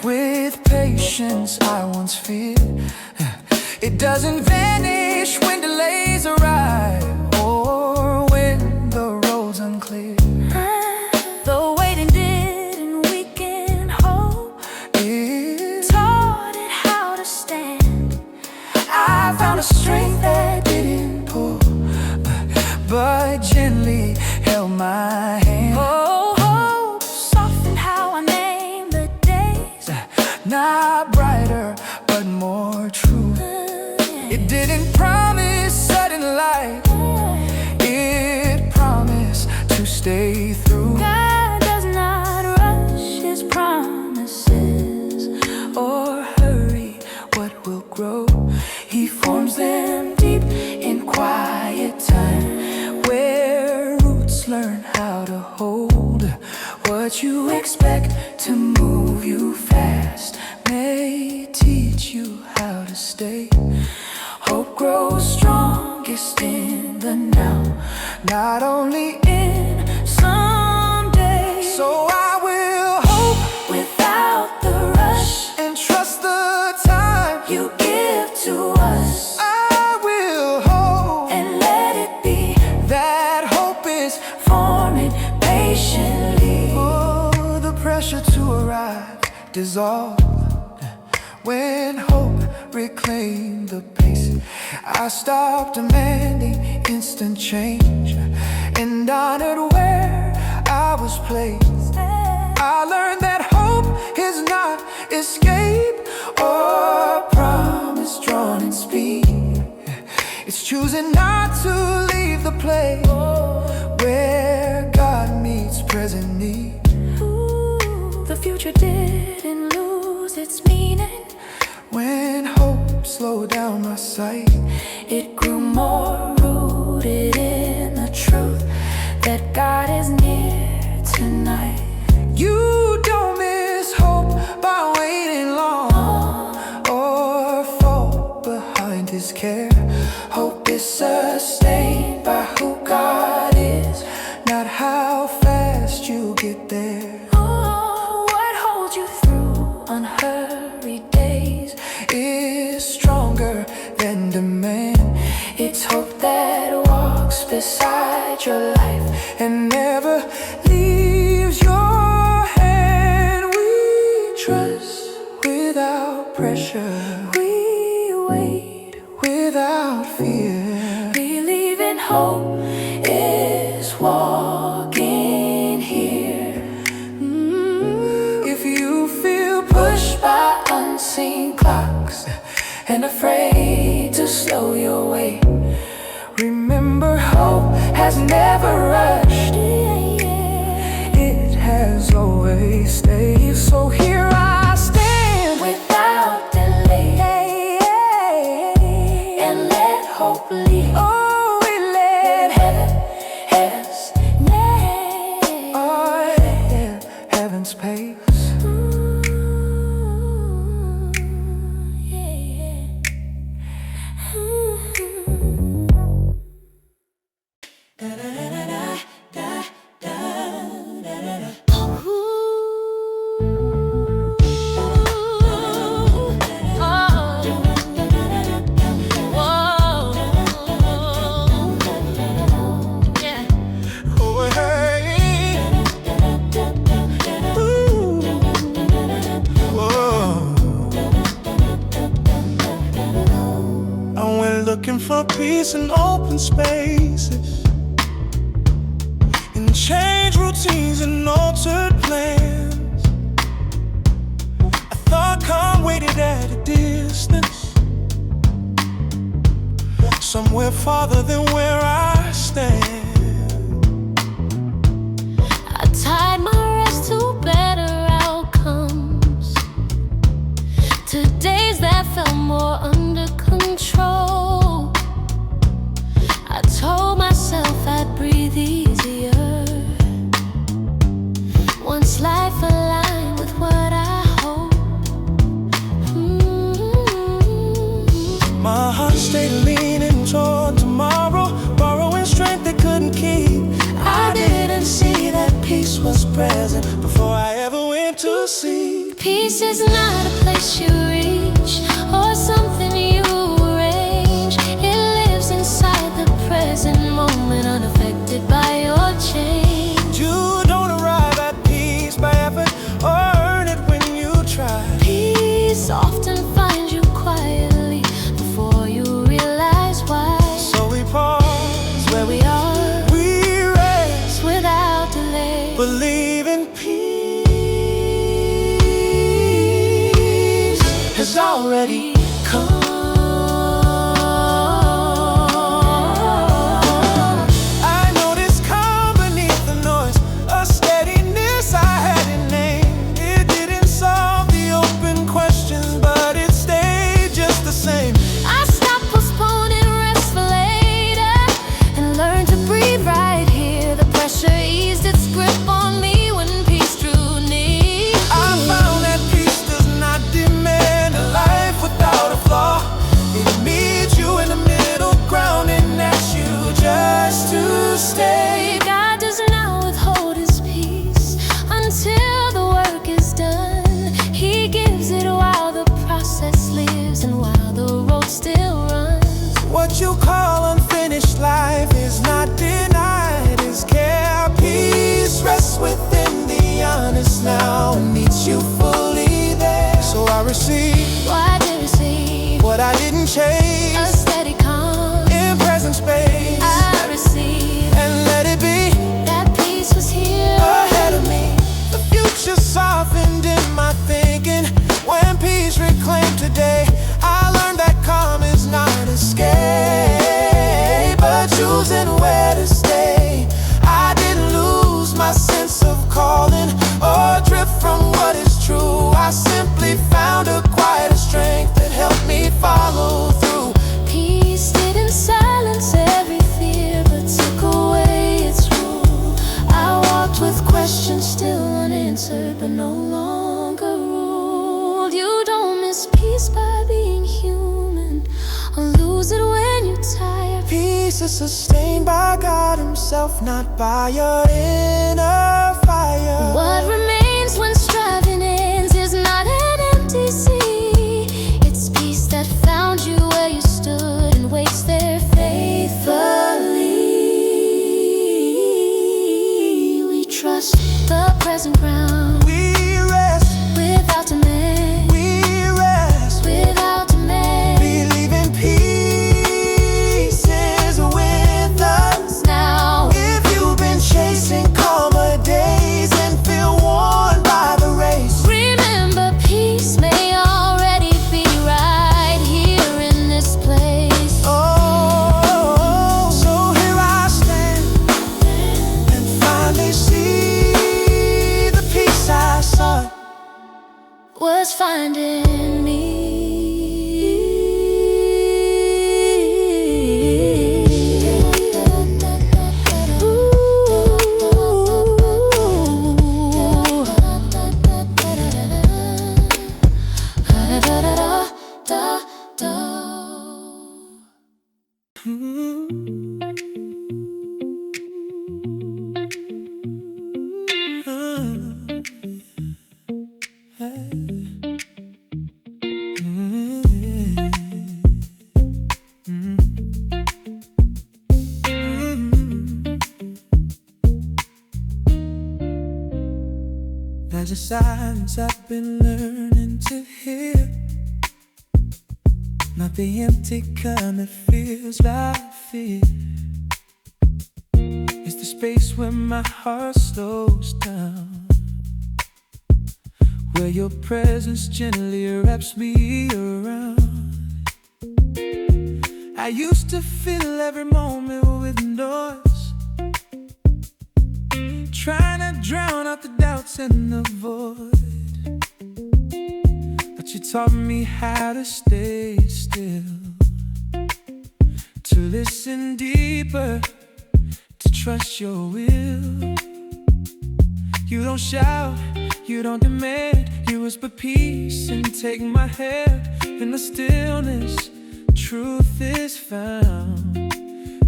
with patience I once feared. It doesn't vanish when delays arrive or when the road's unclear. The waiting didn't weaken hope, It taught it how to stand. I found a strength that didn't pull, but gently held my hand. Oh, hope softened how I named the days. Not brighter, but more true. It didn't promise sudden light. It promised to stay through. God does not rush his promises Or hurry what will grow. He forms them deep in quiet time, where roots learn how to hold. What you expect to move you fast may teach you how to stay. Hope grows strongest in the now, not only in someday. so I will hope Without the rush and trust the time. you give to us, I will hope and let it be that hope is forming patiently. oh, the pressure to arrive dissolved when hope reclaimed the pace. I stopped demanding instant change and honored where I was placed. I learned that hope is not escape or promise drawn in speed. It's choosing not to leave the place where God meets present need. Ooh, the future didn't lose its meaning. When hope slowed down my sight, It grew more rooted in the truth that God is near tonight. you don't miss hope by waiting long or fall behind his care. Hope is sustained by who God is, not how fast you get there. Oh, what holds you through unhurried days Is stronger than demand. It's hope that walks beside your life And never leaves your hand. We trust without pressure. We wait, Without fear. believe in hope is walking here. If you feel Pushed by unseen clocks and afraid to slow your way, remember hope has never rushed. it has always stayed. So here I stand Without delay, and let hope lead. Oh, we let Heaven's name. heaven's pace. peace in open spaces, and change routines and altered plans. I thought calm waited at a distance, somewhere farther than where I stand. I tied my rest to better outcomes, to days that felt more under control. I told myself I'd breathe easier once life aligned with what I hope. My heart stayed leaning toward tomorrow, borrowing strength they couldn't keep. I didn't see that peace was present before I ever went to sleep. Peace is not a place you reach or something you arrange. It lives inside the present moment, unaffected by your change. You don't arrive at peace by effort or earn it when you try. Peace often finds you quietly before you realize why. So we pause Where we are, we rest, without delay. believe in peace has already come. I noticed calm beneath the noise, a steadiness I hadn't named. It didn't solve the open questions, but it stayed just the same. I stopped postponing rest for later and learned to breathe right here. The pressure eased its grip on me when peace drew near. I found that peace does not demand a life without a flaw. It meets you in the middle ground and asks you just to stay. God does not withhold his peace until the work is done. He gives it while the process lives and while the road still runs. What you call unfinished life is not denied, it's care. Peace rests within the honest now and meets you fully there. So I receive Why did receive what I didn't a chase steady calm? in present space, I receive and let it be that peace was here. ahead of me. The future softened in my thinking when peace reclaimed today. I learned that calm is not escape, but choosing where to stay. I didn't lose my sense of calling or drift from what is true. I simply found a quieter strength that helped me follow through. Peace didn't silence every fear, but took away its rule. I walked with questions still unanswered, but no longer ruled. You don't miss peace by being human, or lose it when you're tired. Peace is sustained by God Himself, not by your inner fire. What remains when striving ends is not an empty sea. It's peace that found you where you stood and waits there faithfully. We trust the present ground We rest, without demand, we rest, without demand. believe in peace is with us. Now, If you've been chasing calmer days and feel worn by the race, remember peace may already be right here in this place. oh, so here I stand and finally see the peace I sought Was finding me. There's a silence I've been learning to hear. Now Not the empty kind that feels like fear. It's the space where my heart slows down, where your presence gently wraps me around. I used to fill every moment with noise, trying to drown out the doubts and the void. But you taught me how to stay still, to listen deeper, to trust your will. You don't shout, you don't demand, you whisper peace and take my hand. In the stillness, truth is found.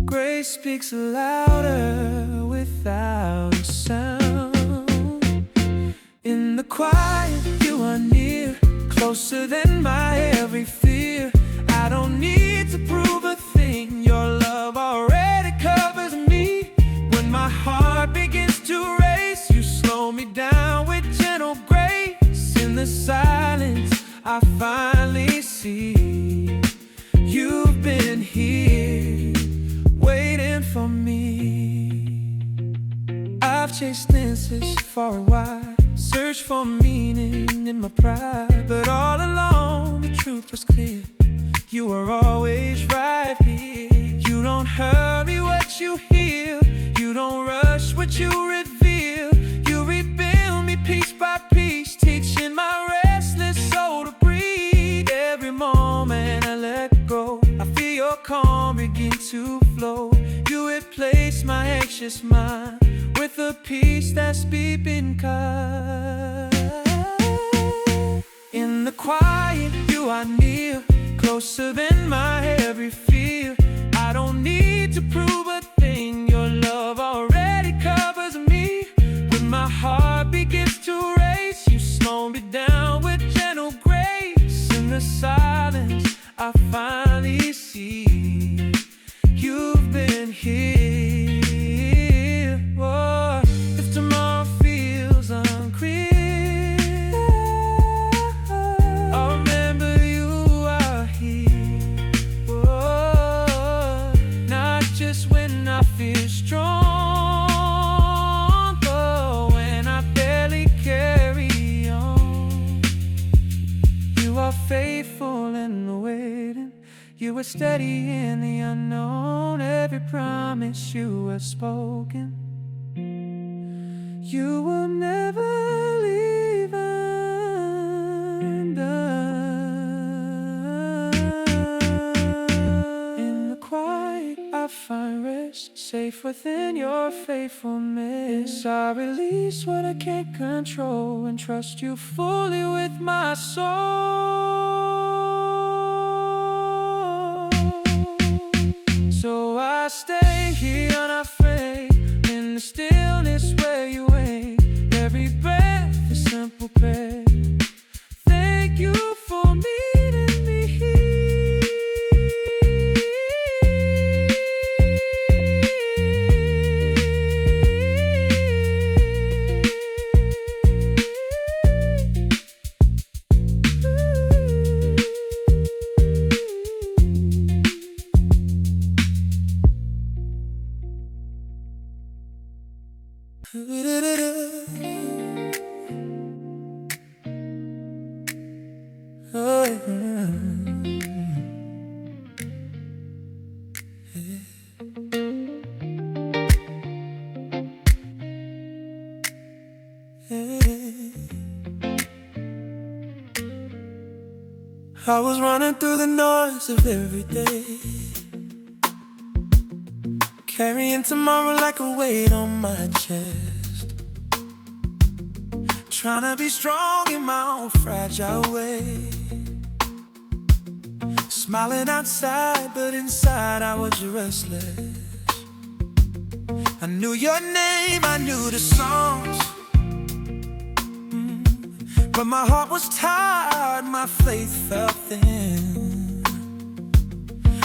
Grace speaks louder without a sound. In the quiet, you are near, closer than my every fear. I don't need to prove a thing, your love already covers me. When my heart begins to race, you slow me down with gentle grace. In the silence, I finally see you've been here, waiting for me. I've chased answers for a while, searched for meaning in my pride, but all along the truth was clear. You were always right here. You don't hurry what you heal, you don't rush what you reveal. You rebuild me piece by piece, teaching my restless soul to breathe. Every moment I let go, I feel your calm begin to flow. You replace my anxious mind with a peace that's beeping kind. In the quiet, you are near, closer than my every fear. I don't need to prove a thing, your love already covers me. When my heart begins to race, you slow me down with gentle grace. In the silence, I finally see you've been here. Oh, if tomorrow feels unclear, I'll remember you are here. Oh, not just when I feel strong, but when I barely carry on. You are faithful in the waiting, you are steady in the unknown. Every promise you have spoken, you will never leave undone. In the quiet, I find rest, safe within your faithfulness. I release what I can't control and trust you fully with my soul. So I stay here unafraid, in the stillness where you wait. Every breath is simple prayer. Thank you for meeting me here. Oh, I was running through the noise of every day, carrying tomorrow like a weight on my chest, trying to be strong in my own fragile way. Smiling outside, but inside I was restless. I knew your name, I knew the songs, but my heart was tired, my faith felt thin.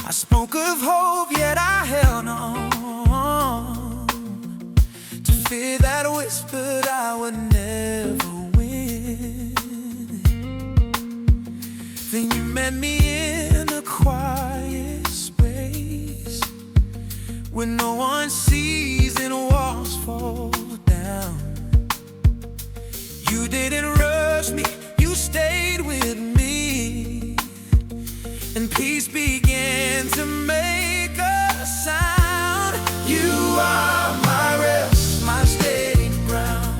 I spoke of hope, yet I held on to fear that whispered I would never win. Then you met me in the quiet, when no one sees and walls fall down. You didn't rush me, you stayed with me, and peace began to make a sound. You are my rest, my steady ground.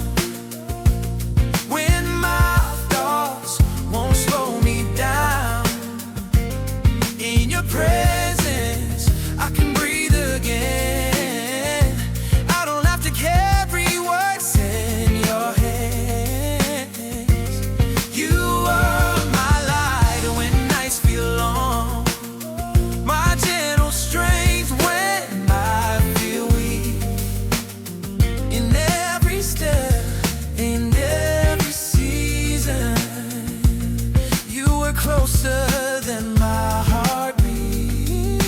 When my thoughts won't slow me down, in your presence I can breathe again. I don't have to carry what's in your hands. You are my light when nights feel long, my gentle strength when I feel weak. In every step, in every season, you were closer than my heartbeat.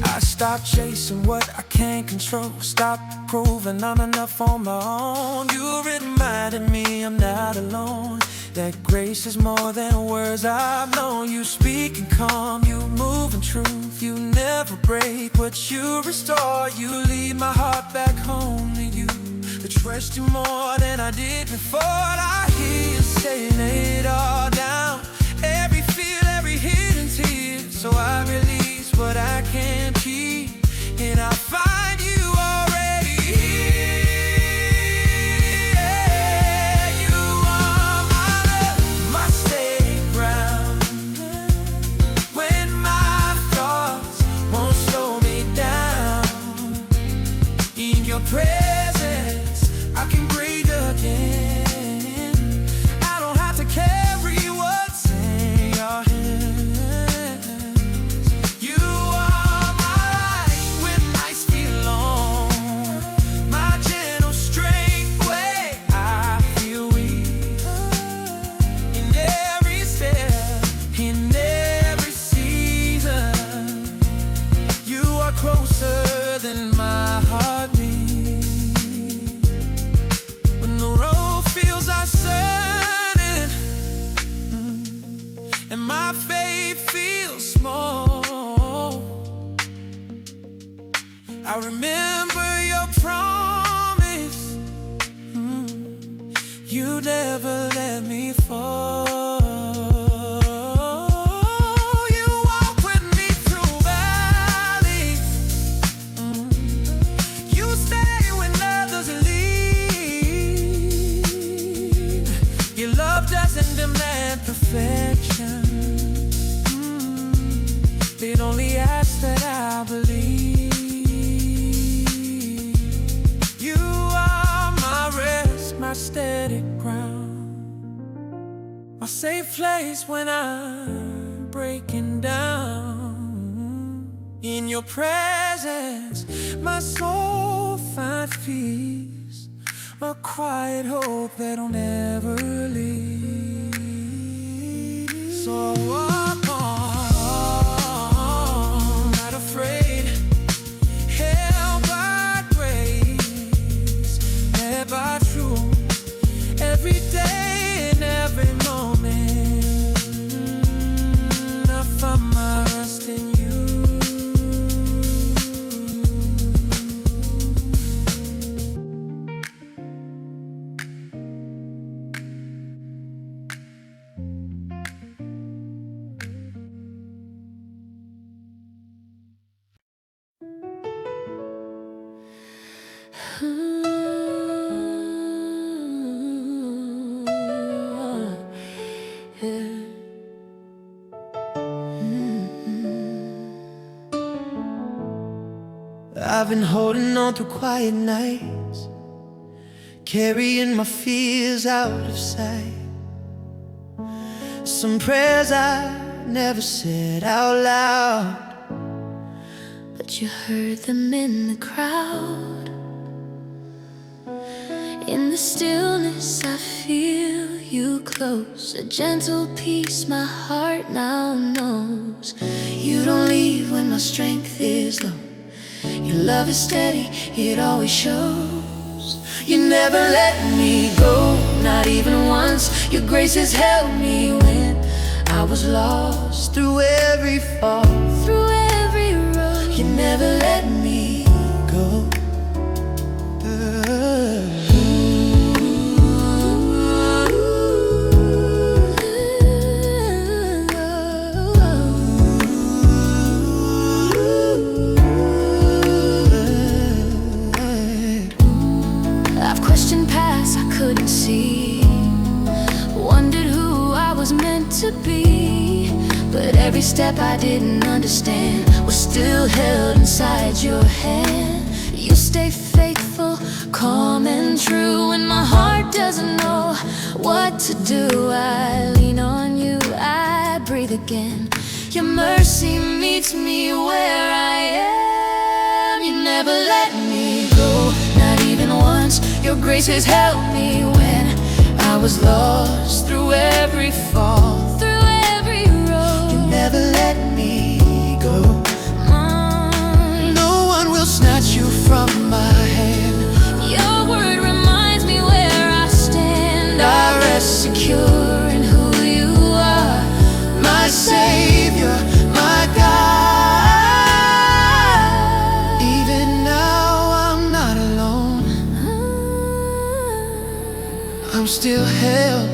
I stopped chasing what I can't control, stopped proving I'm enough on my own. You reminded me I'm not alone, that grace is more than words I've known. You speak and calm, you move in truth, you never break what you restore. You lead my heart back home to you, to trust you more than I did before. I hear you say lay it all down, every fear, every hidden tear. So I release what I can't keep, and I find you already here. You are my love, my steady ground. When my thoughts won't slow me down, in your presence I can breathe again. I don't have to carry what's in your hands. You are my light when nights feel long, my gentle strength when I feel weak. In every step, in every season, you are closer than my heartbeat. When the road feels uncertain, and my faith feels small, I remember your promise, you never let me fall. You walk with me through valleys, you stay when others leave. Your love doesn't demand perfection, it only asks that I believe. You are my rest, my steady ground, my safe place when I'm breaking down. In your presence, my soul finds peace, a quiet hope that'll never leave. So walk on, not afraid, held by grace, led by truth, every day and every moment. I find my rest in you. I've been holding on through quiet nights, carrying my fears out of sight. Some prayers I never said out loud, but you heard them in the crowd. In the stillness I feel you close, a gentle peace my heart now knows. You don't leave when my strength is low, your love is steady, it always shows. You never let me go, not even once. Your grace has held me when I was lost. Through every fall, through every road, step I didn't understand was still held inside your hand. You stay faithful, calm and true. When my heart doesn't know what to do, I lean on you, I breathe again. Your mercy meets me where I am. You never let me go, not even once. Your grace has held me when I was lost. Through every fall, through every road, you never let me go. No one will snatch you from my hand. Your word reminds me where I stand. I rest secure in who you are, My Savior, my God. Even now I'm not alone. I'm still held,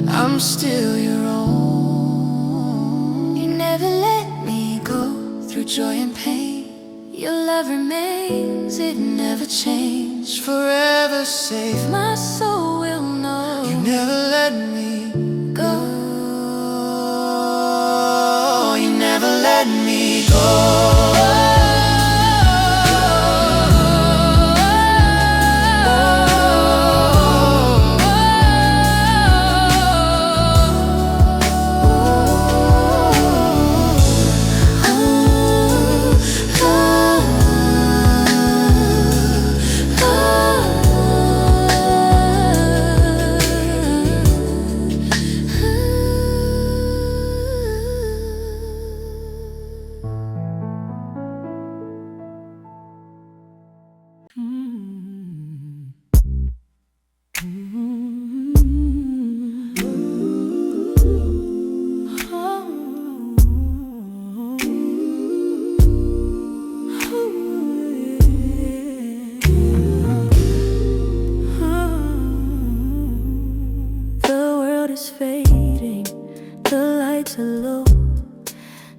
I'm still your own. you never let me go. Through joy and pain, Your love remains, it never changed. forever safe. My soul will know You never let me go. You never let me go.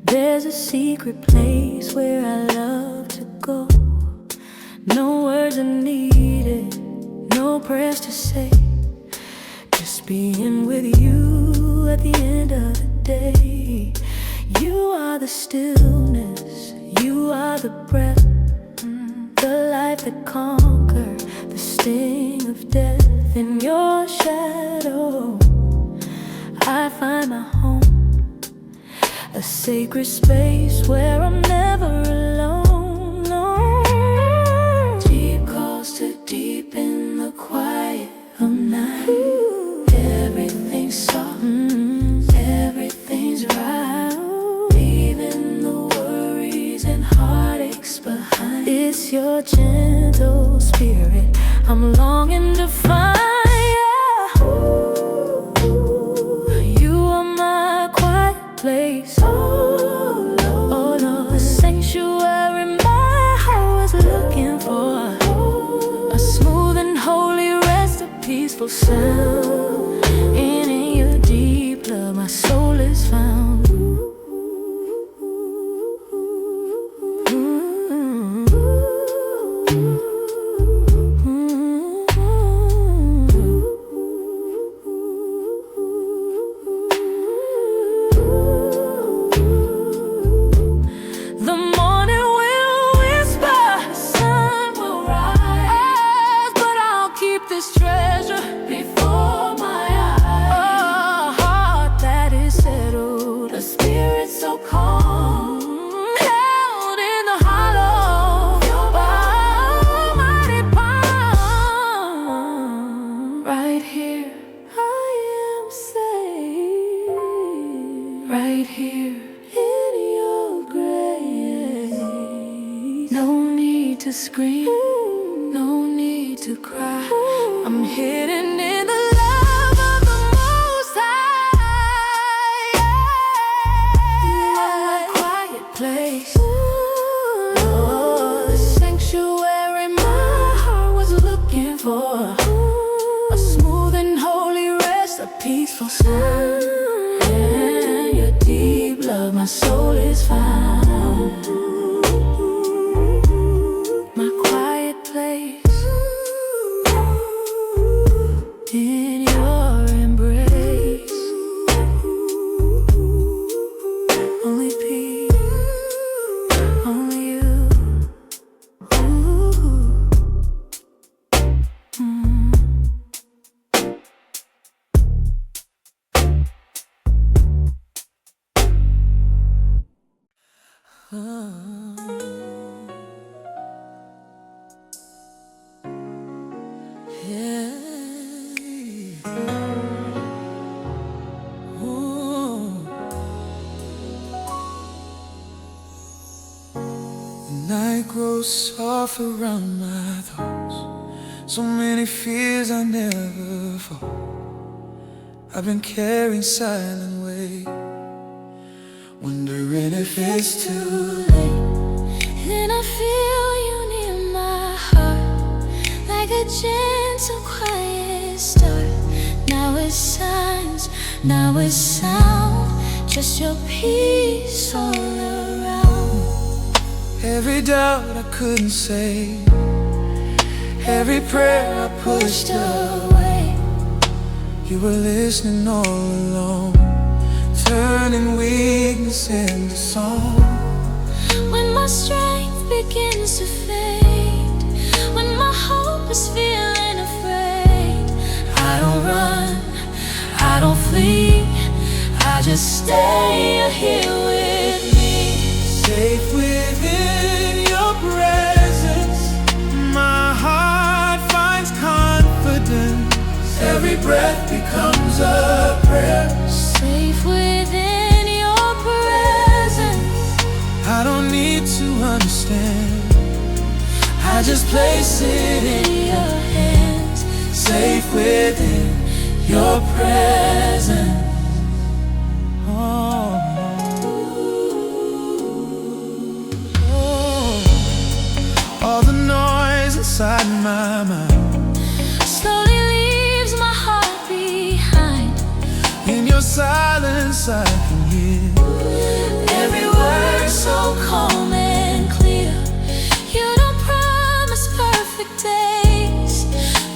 There's a secret place where I love to go. No words are needed, no prayers to say. Just being with you at the end of the day. You are the stillness, you are the breath, the life that conquered the sting of death. In your shadow I find my home, a sacred space where I'm never alone. No. Deep calls to deep in the quiet of night. Everything's soft, everything's right. Leaving the worries and heartaches behind. It's your gentle spirit I'm longing to find. You are my quiet place. Oh Lord, a sanctuary my heart was looking for. A smooth and holy rest, a peaceful sound. And in your deep love my soul is found. Right here in your grace. No need to scream, no need to cry. I'm hidden in the love of the Most High. My quiet place, oh, the sanctuary my heart was looking for. A smooth and holy rest, a peaceful sound. Love, my soul is found. My quiet place in your embrace. Yeah. Ooh. The night grows soft around my thoughts. So many fears I never fought. I've been carrying silent weight, wondering if it's too late. Then I feel you near my heart, like a gentle quiet start. Now it's signs, now it's sound, just your peace all around. Every doubt I couldn't say, every prayer I pushed away, you were listening all along, turning weakness into song. When my strength begins to fade, when my hope is feeling afraid, I don't run, I don't flee, I just stay. You're here with me, safe within your presence. My heart finds confidence. Every breath becomes a prayer. safe within your presence. I don't need to understand, I just place it in your hands. Safe within your presence. Oh. All the noise inside my mind Slowly leaves my heart behind. in your silence I can hear Every word so calm and clear. You don't promise perfect days,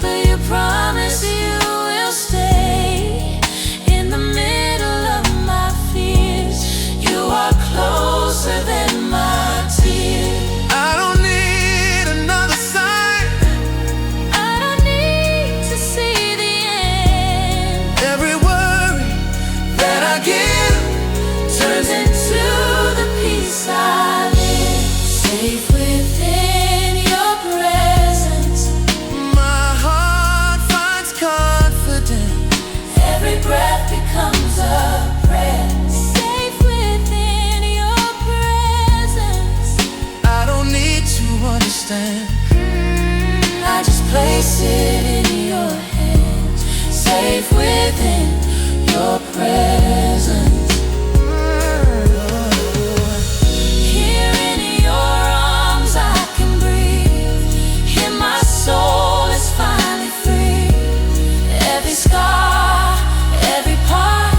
but you promise you will stay. In the middle of my fears, you are closer than my tears. I don't need another sign. I don't need to see the end. Every worry that I give Turns into the peace I live. Safe within your presence. my heart finds confidence. Every breath becomes a prayer. Safe within your presence. I don't need to understand, I just place it in your hands. Safe within your presence. Here in your arms I can breathe. Here my soul is finally free. Every scar, every part,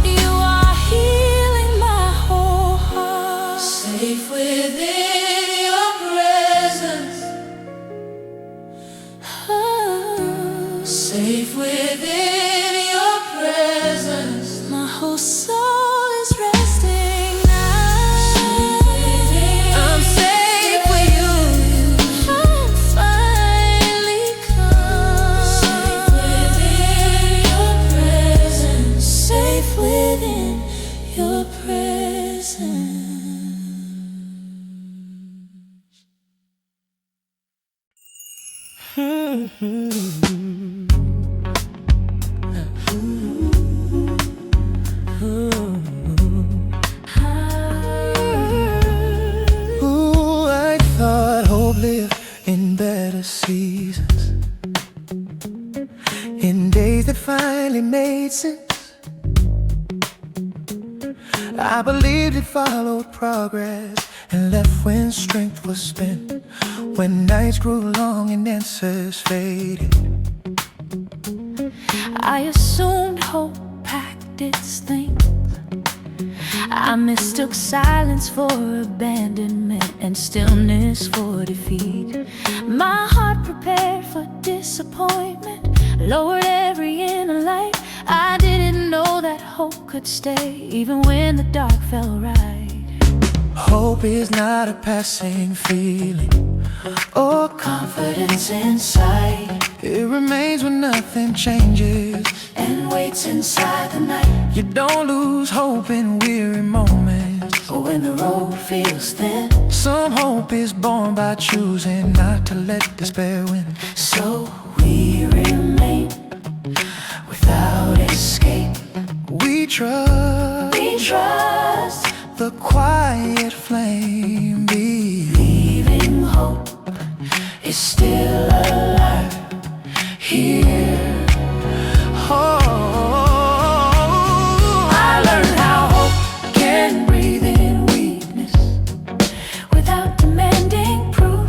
you are healing my whole heart. Safe within your presence. Oh, safe within your presence. My whole soul is resting now. I'm safe with you. I'm finally come. Safe within your presence. Safe within your presence. Ooh, I thought hope lived in better seasons, in days that finally made sense. I believed it followed progress and left when strength was spent, when nights grew long and answers faded. I assumed hope packed its things. I mistook silence for abandonment and stillness for defeat. My heart prepared for disappointment, lowered every inner light. I didn't know that hope could stay even when the dark felt right. Hope is not a passing feeling or confidence inside. It remains when nothing changes And waits inside the night. You don't lose hope in weary moments. or when the road feels thin. Some hope is born by choosing not to let despair win. So we remain without escape. We trust the quiet flame, believing hope is still alive here. I learned how hope can breathe in weakness without demanding proof.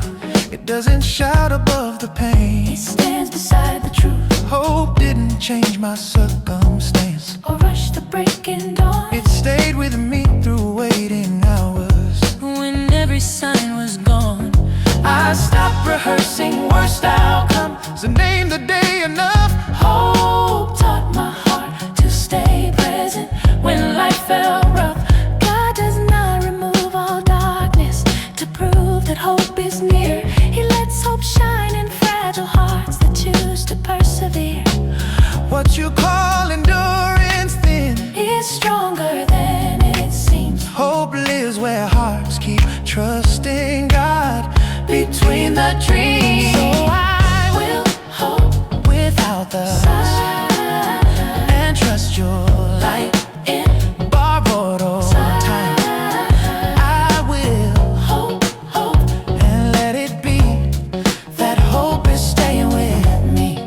It doesn't shout above the pain. It stands beside the truth. Hope didn't change my circumstance or rush the breaking dawn. It stayed with me through waiting hours. When every sign was gone, I stopped rehearsing worst outcomes So name the day enough. Hope taught my heart to stay present when life felt rough. God does not remove all darkness to prove that hope is near. He lets hope shine in fragile hearts that choose to persevere. What you call endurance then is stronger than it seems. Hope lives where hearts keep trusting God Between the dreams, so I will hope without the sigh and trust your light in borrowed time. I will hope and let it be that hope is staying with me.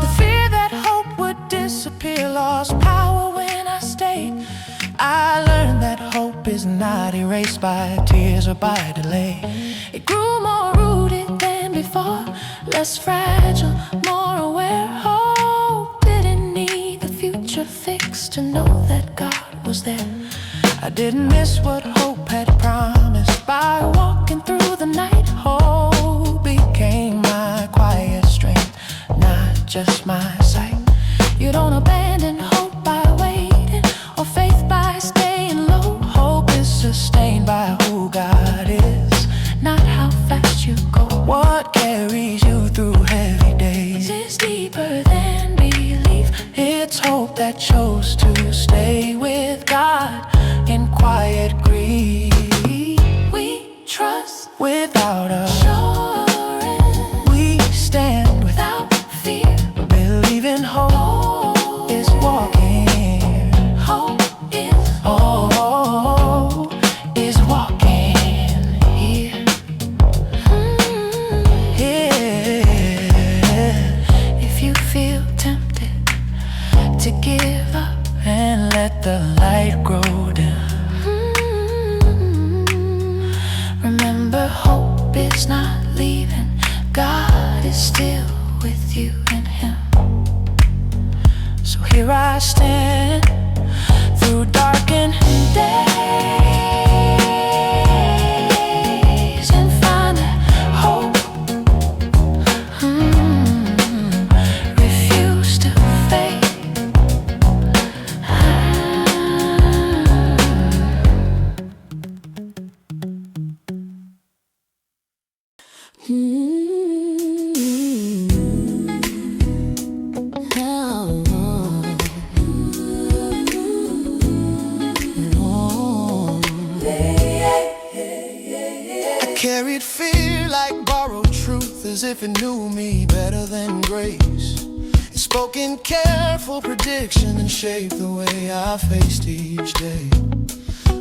The fear that hope would disappear lost power when I stayed. I learned that hope is not erased by tears or by delay. it grew more rooted than before, less fragile, more aware. Hope didn't need the future fixed to know that God was there. I didn't miss what hope had promised by walking through the night. Hope became my quiet strength, not just my sight. You don't abandon hope by waiting or faith by staying low. Hope is sustained by who God is, not how fast you go. what carries you through heavy days. It's deeper than belief. It's hope that chose to stay with God in quiet grief. We trust Without assurance, we stand without fear. believing hope is walking. Hope is Is walking here. Yeah. if you feel tempted to give up, And let the light grow dim. remember hope is not leaving. God is still with you in Him. So here I stand through darkened days and find that hope refuse to fade. carried fear like borrowed truth, as if it knew me better than grace. It spoke in careful prediction and shaped the way I faced each day.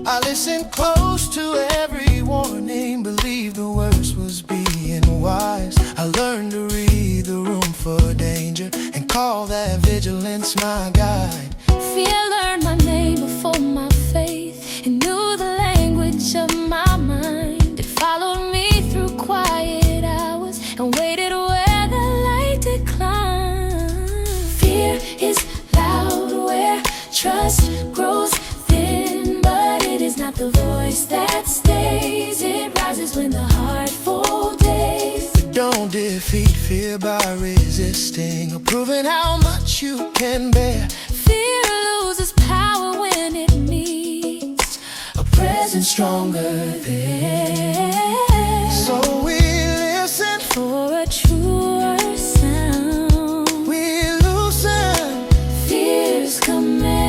I listened close to every warning, believed the worst was being wise. I learned to read the room for danger and call that vigilance my guide. Fear learned my name before my faith. It knew the language of my mind. It followed me through quiet hours and waited where the light declined. Fear is loud where trust grows thin, but it is not the voice that stays. It rises when the heart folds. Don't defeat fear by resisting or proving how much you can bear. Fear loses power when it meets a presence stronger than. So we listen For a truer sound. we loosen Fear's command.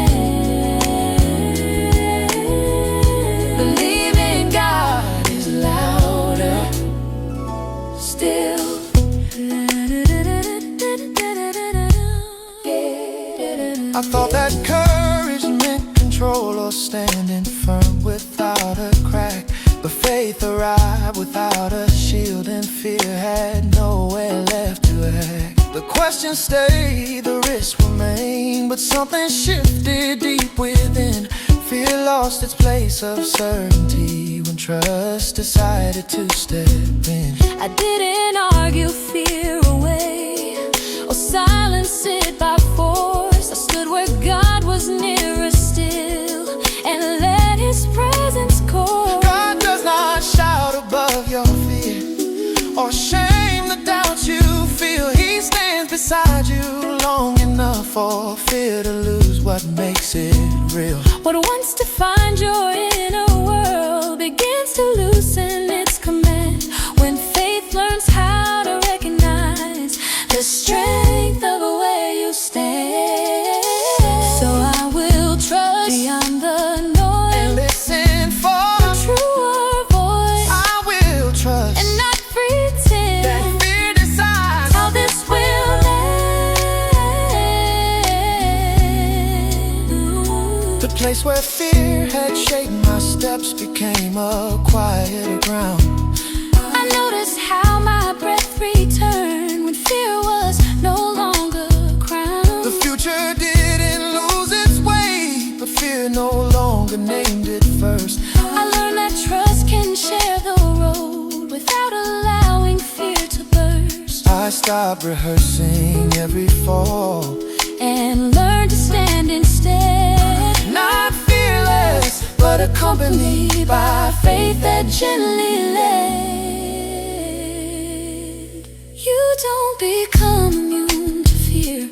control or standing firm without a crack. But faith arrived without a shield, and fear had nowhere left to act. The question stayed, the risk remained, but something shifted deep within. Fear lost its place of certainty when trust decided to step in. I didn't argue fear away or silence it by force. I stood where God was nearer still and let His presence course. God does not shout above your fear or shame the doubt you feel. He stands beside you long enough for fear to lose what makes it real. What once defined your inner world begins to loosen its command when faith learns how to recognize the strength of where you stand. So I will trust beyond the noise And listen for the truer voice. I will trust And not pretend that fear decides how this will end. The place where fear had shaped my steps became a quieter ground. I noticed how my breath returned when fear was no longer crowned. The future didn't lose its way, but fear no longer named it first. I learned that trust can share the road without allowing fear to burst. I stopped rehearsing every fall, And learned to stand instead, not fearless, but accompanied by faith that gently led. You don't become immune to fear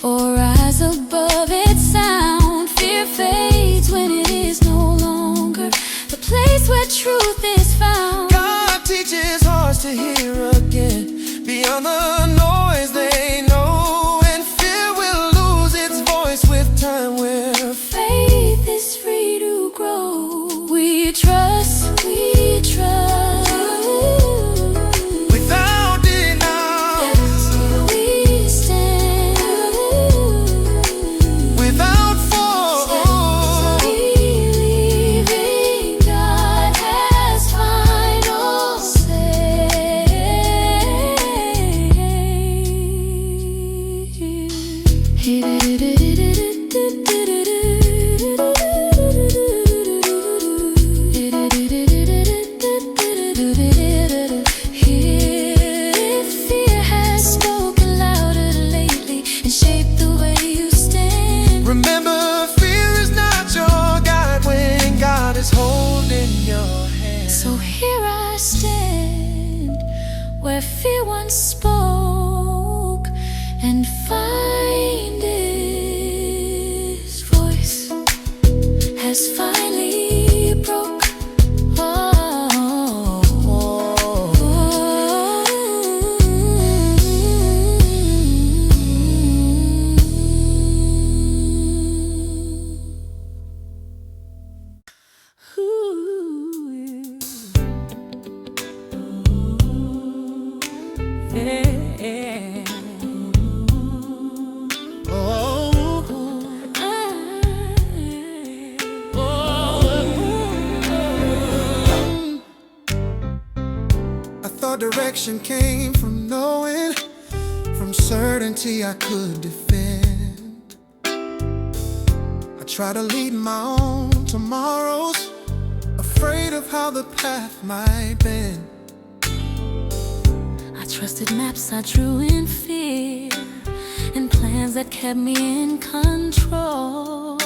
or rise above its sound. Fear fades when it is no longer the place where truth is found. God teaches hearts to hear again beyond the noise they know, and fear will lose its voice with time. Where Faith is free to grow. We trust, without denial, we stand, without fall, believing God has final If fear has spoken louder lately and shaped the way you stand, remember, fear is not your guide when God is holding your hand. so here I stand where fear once spoke and find His voice has finally broke. Direction came from knowing, from certainty I could defend. I try to lead my own tomorrows, afraid of how the path might bend. I trusted maps I drew in fear and plans that kept me in control.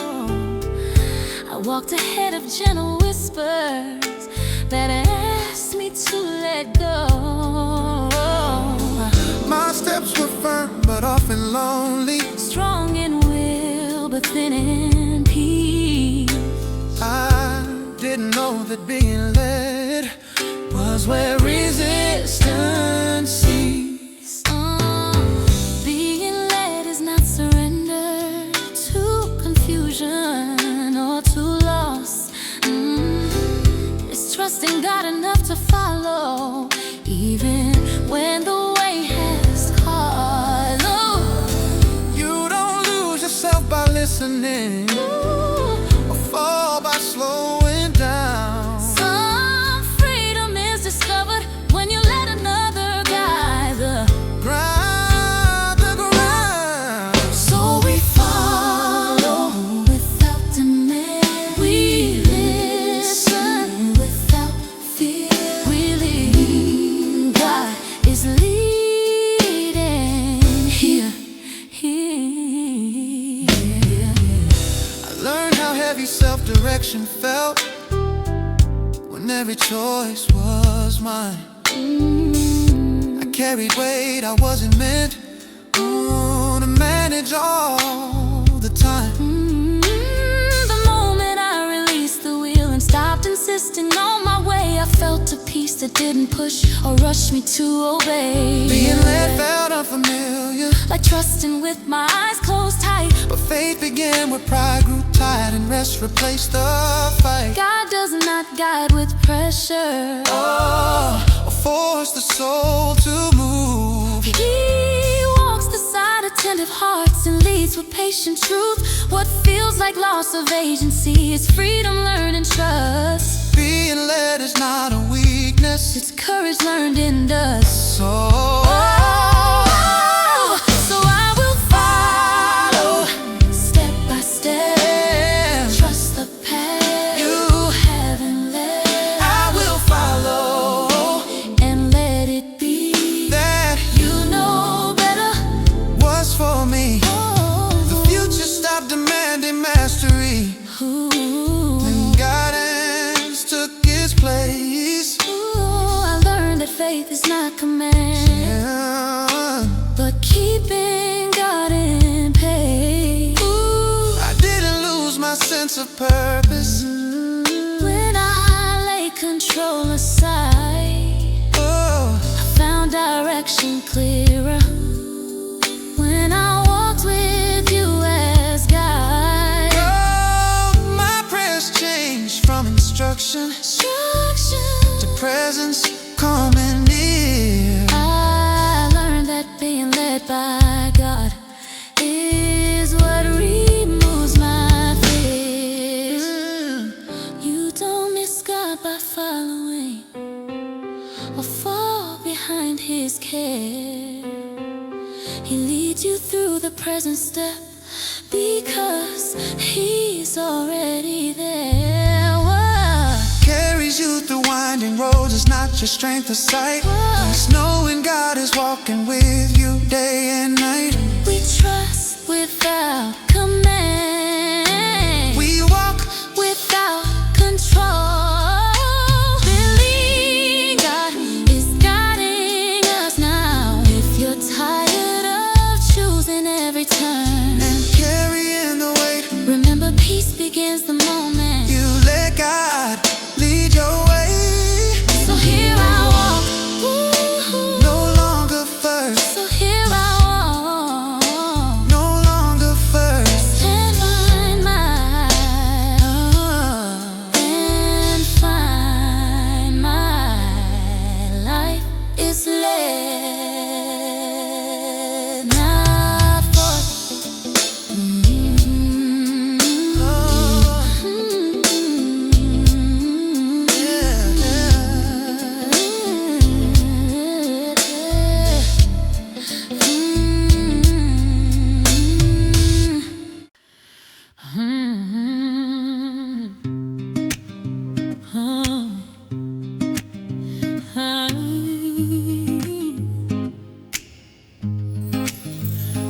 I walked ahead of gentle whispers that asked me to let go. My steps were firm but often lonely, Strong in will but thin in peace. I didn't know that being led was where resistance ceased. Being led is not surrender to confusion or to loss. It's trusting God enough to follow, even when the way has caught. You don't lose yourself by listening or direction felt when every choice was mine. I carried weight I wasn't meant to manage all the time. The moment I released the wheel and stopped insisting on my way, I felt a peace that didn't push or rush me to obey. Being led felt unfamiliar, like trusting with my eyes closed tight. but faith began where pride grew tired and rest replaced the fight. God does not guide with pressure, Or force the soul to move. He walks beside attentive hearts and leads with patient truth. What feels like loss of agency is freedom learned and trust. Being led is not a weakness, It's courage learned in dust. so So I will follow step by step. Trust the path you haven't led. I will follow And let it be that you know better. was for me. The future stopped demanding mastery, Ooh. and guidance took its place. Ooh, I learned that faith is not command, Yeah. but keeping God in pace. I didn't lose my sense of purpose. When I lay control aside, Oh, I found direction clearer. When I walked with you as guide, oh, my prayers changed from instruction to presence, calm and near. I learned that being led by God is what removes my fears. You don't miss God by following or fall behind His care. He leads you through the present step because He's already there. What? Carries you through winding roads, it's not just strength of sight. It's knowing God is walking with you day and night. We trust without command. We walk Without control, believe God is guiding us now. If you're tired of choosing every turn, and carrying the weight, remember peace begins the moment. you let God lead your way. So here I walk, ooh, No longer first, so here I walk, no longer first. and find my life is led not forth.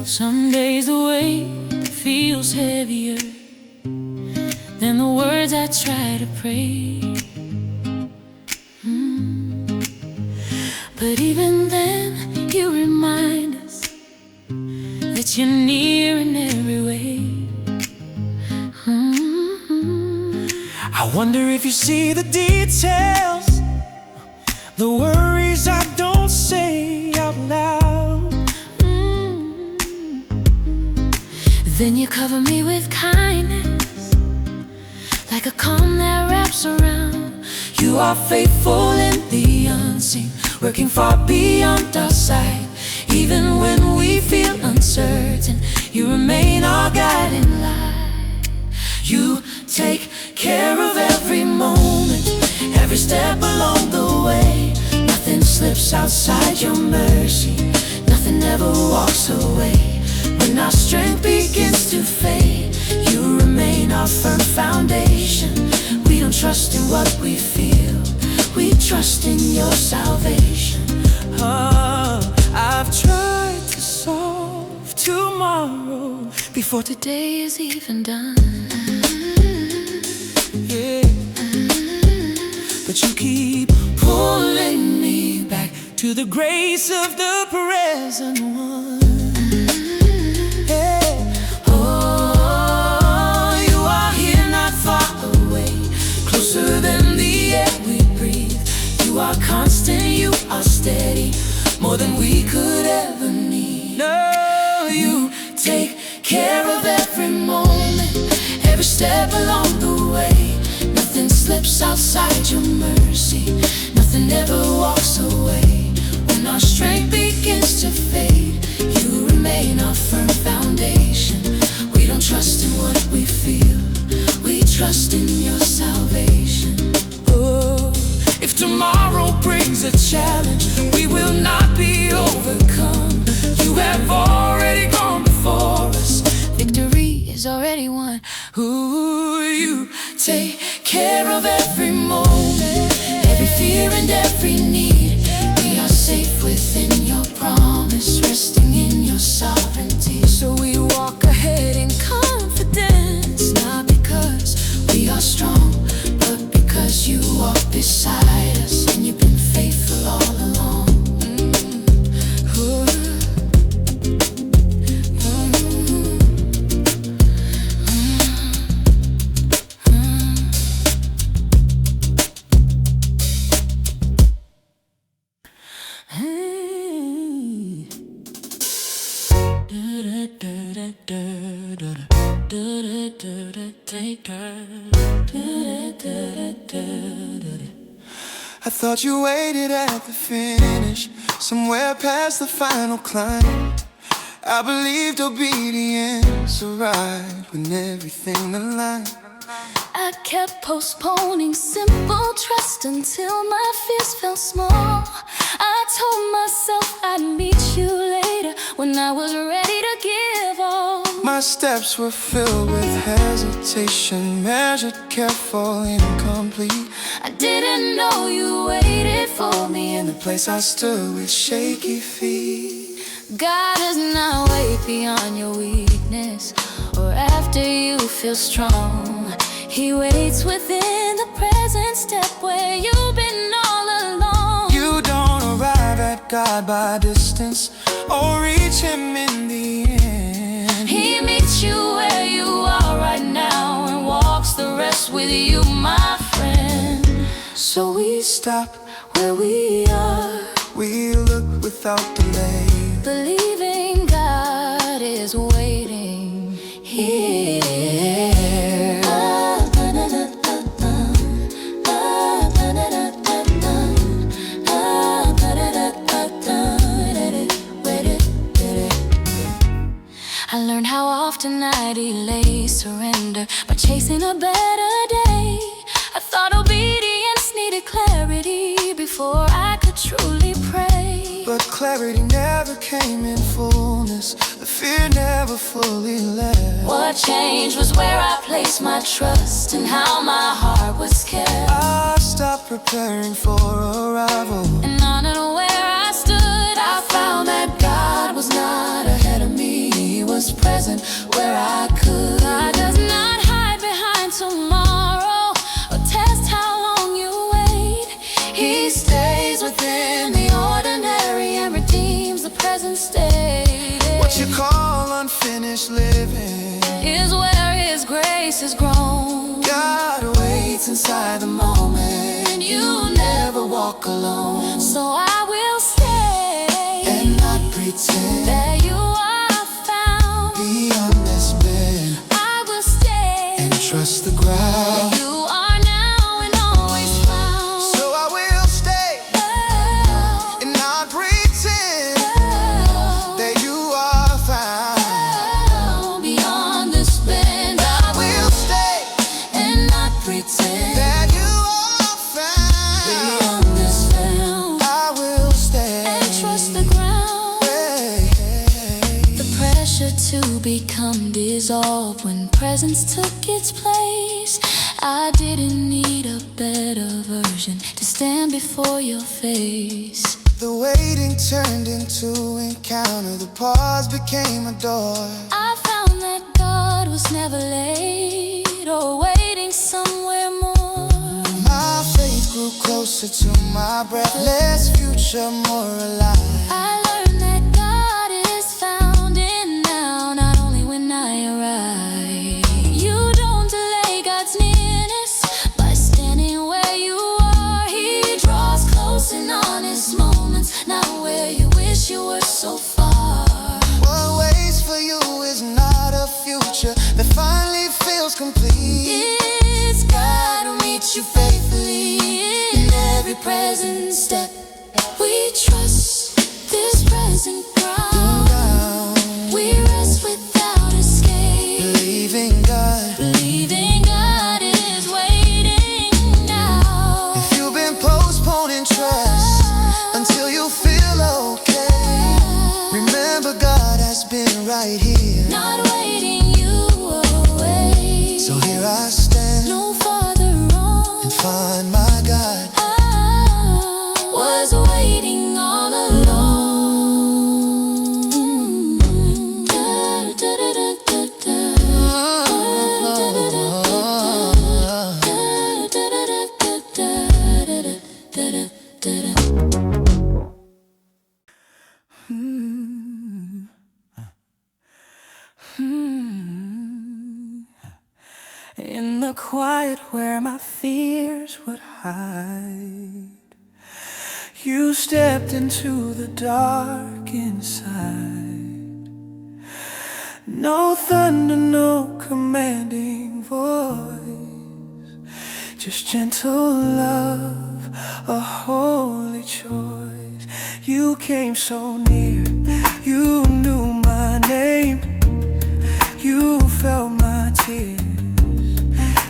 Some days the weight feels heavier than the words I try to pray. But even then, you remind us that you're near in every way. I wonder if you see the details, the worries I don't say out loud. Then you cover me with kindness, like a calm that wraps around. You are faithful in the unseen, working far beyond our sight. Even when we feel uncertain, you remain our guiding light. You take care of every moment, every step along the way. Nothing slips outside your mercy, nothing ever walks away. When our strength begins to fade, you remain our firm foundation. We don't trust in what we feel, we trust in your salvation. Oh, I've tried to solve tomorrow Before today is even done. but you keep pulling me back to the grace of the present one. Yeah. Oh, you are here, not far away, closer than the air we breathe. You are constant, you are steady, more than we could ever need. No, you take care of every moment, every step along the way. Nothing slips outside your mercy, nothing ever walks away. When our strength begins to fade, you remain our firm foundation. We don't trust in what we feel, we trust in your salvation. Oh, if tomorrow brings a challenge, we will not be overcome. You have already gone before us, victory is already won. Ooh, you take care of every moment, every fear and every need. We are safe within your promise, resting in your sovereignty. So we walk ahead in confidence, not because we are strong, but because you walk beside us and you've been faithful all along. I thought you waited at the finish, somewhere past the final climb. I believed obedience arrived when everything aligned. I kept postponing simple trust until my fears felt small. I told myself I'd meet you later when I was ready to give all. My steps were filled with hesitation, measured, careful, incomplete. I didn't know you waited for me in the Place I stood with shaky feet. God does not wait beyond your weakness or after you feel strong. He waits within the present step where you've been all along. You don't arrive at God by distance or reach Him in the end. He meets you where you are right now and walks the rest with you, my friend. So we stop Where we are, we look without delay, believing God is waiting here. I learned how often I delay surrender by chasing a better day. I thought obedience needed clarity before I could truly pray. but clarity never came in fullness. The fear never fully left. What changed was where I placed my trust and how my heart was kept. I stopped preparing for arrival, And unaware I stood, I found that God was not ahead of me. He was present where I could. God does not hide behind tomorrow or test how long you wait. He stays within the ordinary and redeems the present state. what you call unfinished living. Is where His grace has grown. God waits inside the moment. You never walk alone. So I will stay And not pretend that you are found. beyond this bend. I will stay And trust the ground. you are now and always found. So I will stay Oh, and not pretend oh, that you are found. oh, beyond this bend I Will stay and not pretend that you are found. beyond this found. I will stay And trust the ground. The pressure to become dissolved when presence took its place. I didn't need a better version to stand before your face. The waiting turned into encounter. The pause became a door. I found that God was never late or waiting somewhere more. My faith grew closer to my breath, less future, more alive. I learned that God is found in now, not only when I arrive. You don't delay God's nearness by standing where you are. He draws close in honest moments, not where you wish you were so far. What waits for you is not a future that finally feels complete. It's God who meets you faithfully in every present step. We trust this present ground. We rest without escape, Believing God. believing God is waiting now. If you've been postponing trust until you feel okay, remember God has been right here, Not waiting you away. so here I stand No farther on. and find my God. I was waiting all alone. In the quiet where my fears would hide, you stepped into the dark inside. No thunder, no commanding voice, just gentle love, a holy choice. You came so near, you knew my name, you felt my tears,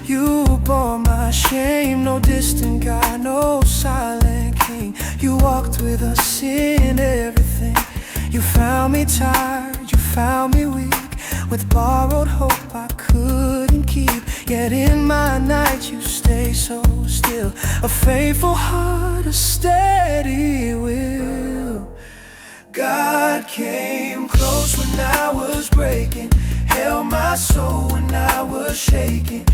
you bore my shame. No distant God, no silent king. You walked with us in everything. You found me tired, you found me weak, with borrowed hope I couldn't keep. Yet in my night you stay so still, a faithful heart, a steady will. God came close when I was breaking, held my soul when I was shaking.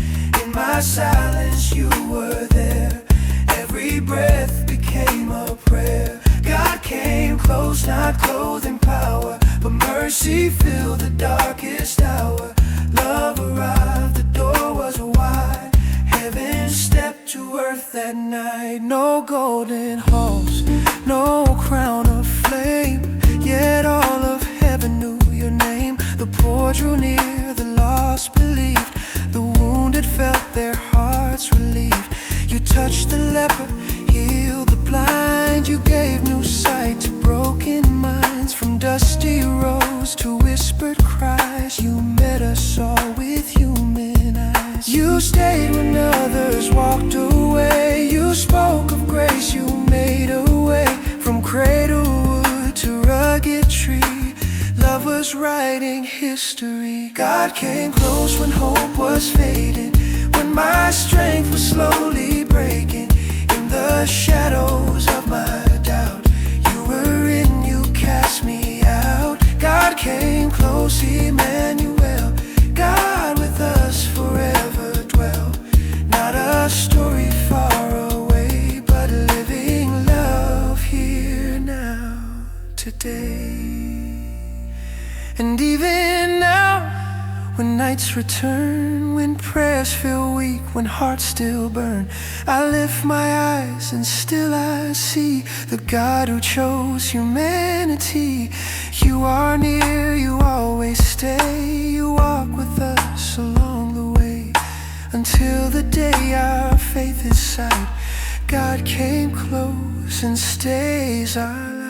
In my silence you were there, every breath became a prayer. God came close, not clothed in power, but mercy filled the darkest hour. Love arrived, the door was wide, heaven stepped to earth that night. No golden halls, no crown of flame, yet all of heaven knew your name. The poor drew near, the lost believed, the wounded felt their hearts relieved. You touched the leper, healed the blind, you gave new sight to broken minds. From dusty roads to whispered cries, you met us all with human eyes. You stayed when others walked away, you spoke of grace, you made a way. From cradle wood to rugged tree, love was writing history. God came close when hope was fading, when my strength was slowly breaking. In the shadows of my doubt, you were in, you cast me out. God came close, Emmanuel, God with us forever dwell. Not a story far away, but living love here now, today. And even now, when nights return, when prayers feel weak, when hearts still burn, I lift my eyes and still I see the God who chose humanity. You are near, you always stay, you walk with us along the way, until the day our faith is sight. God came close and stays our life.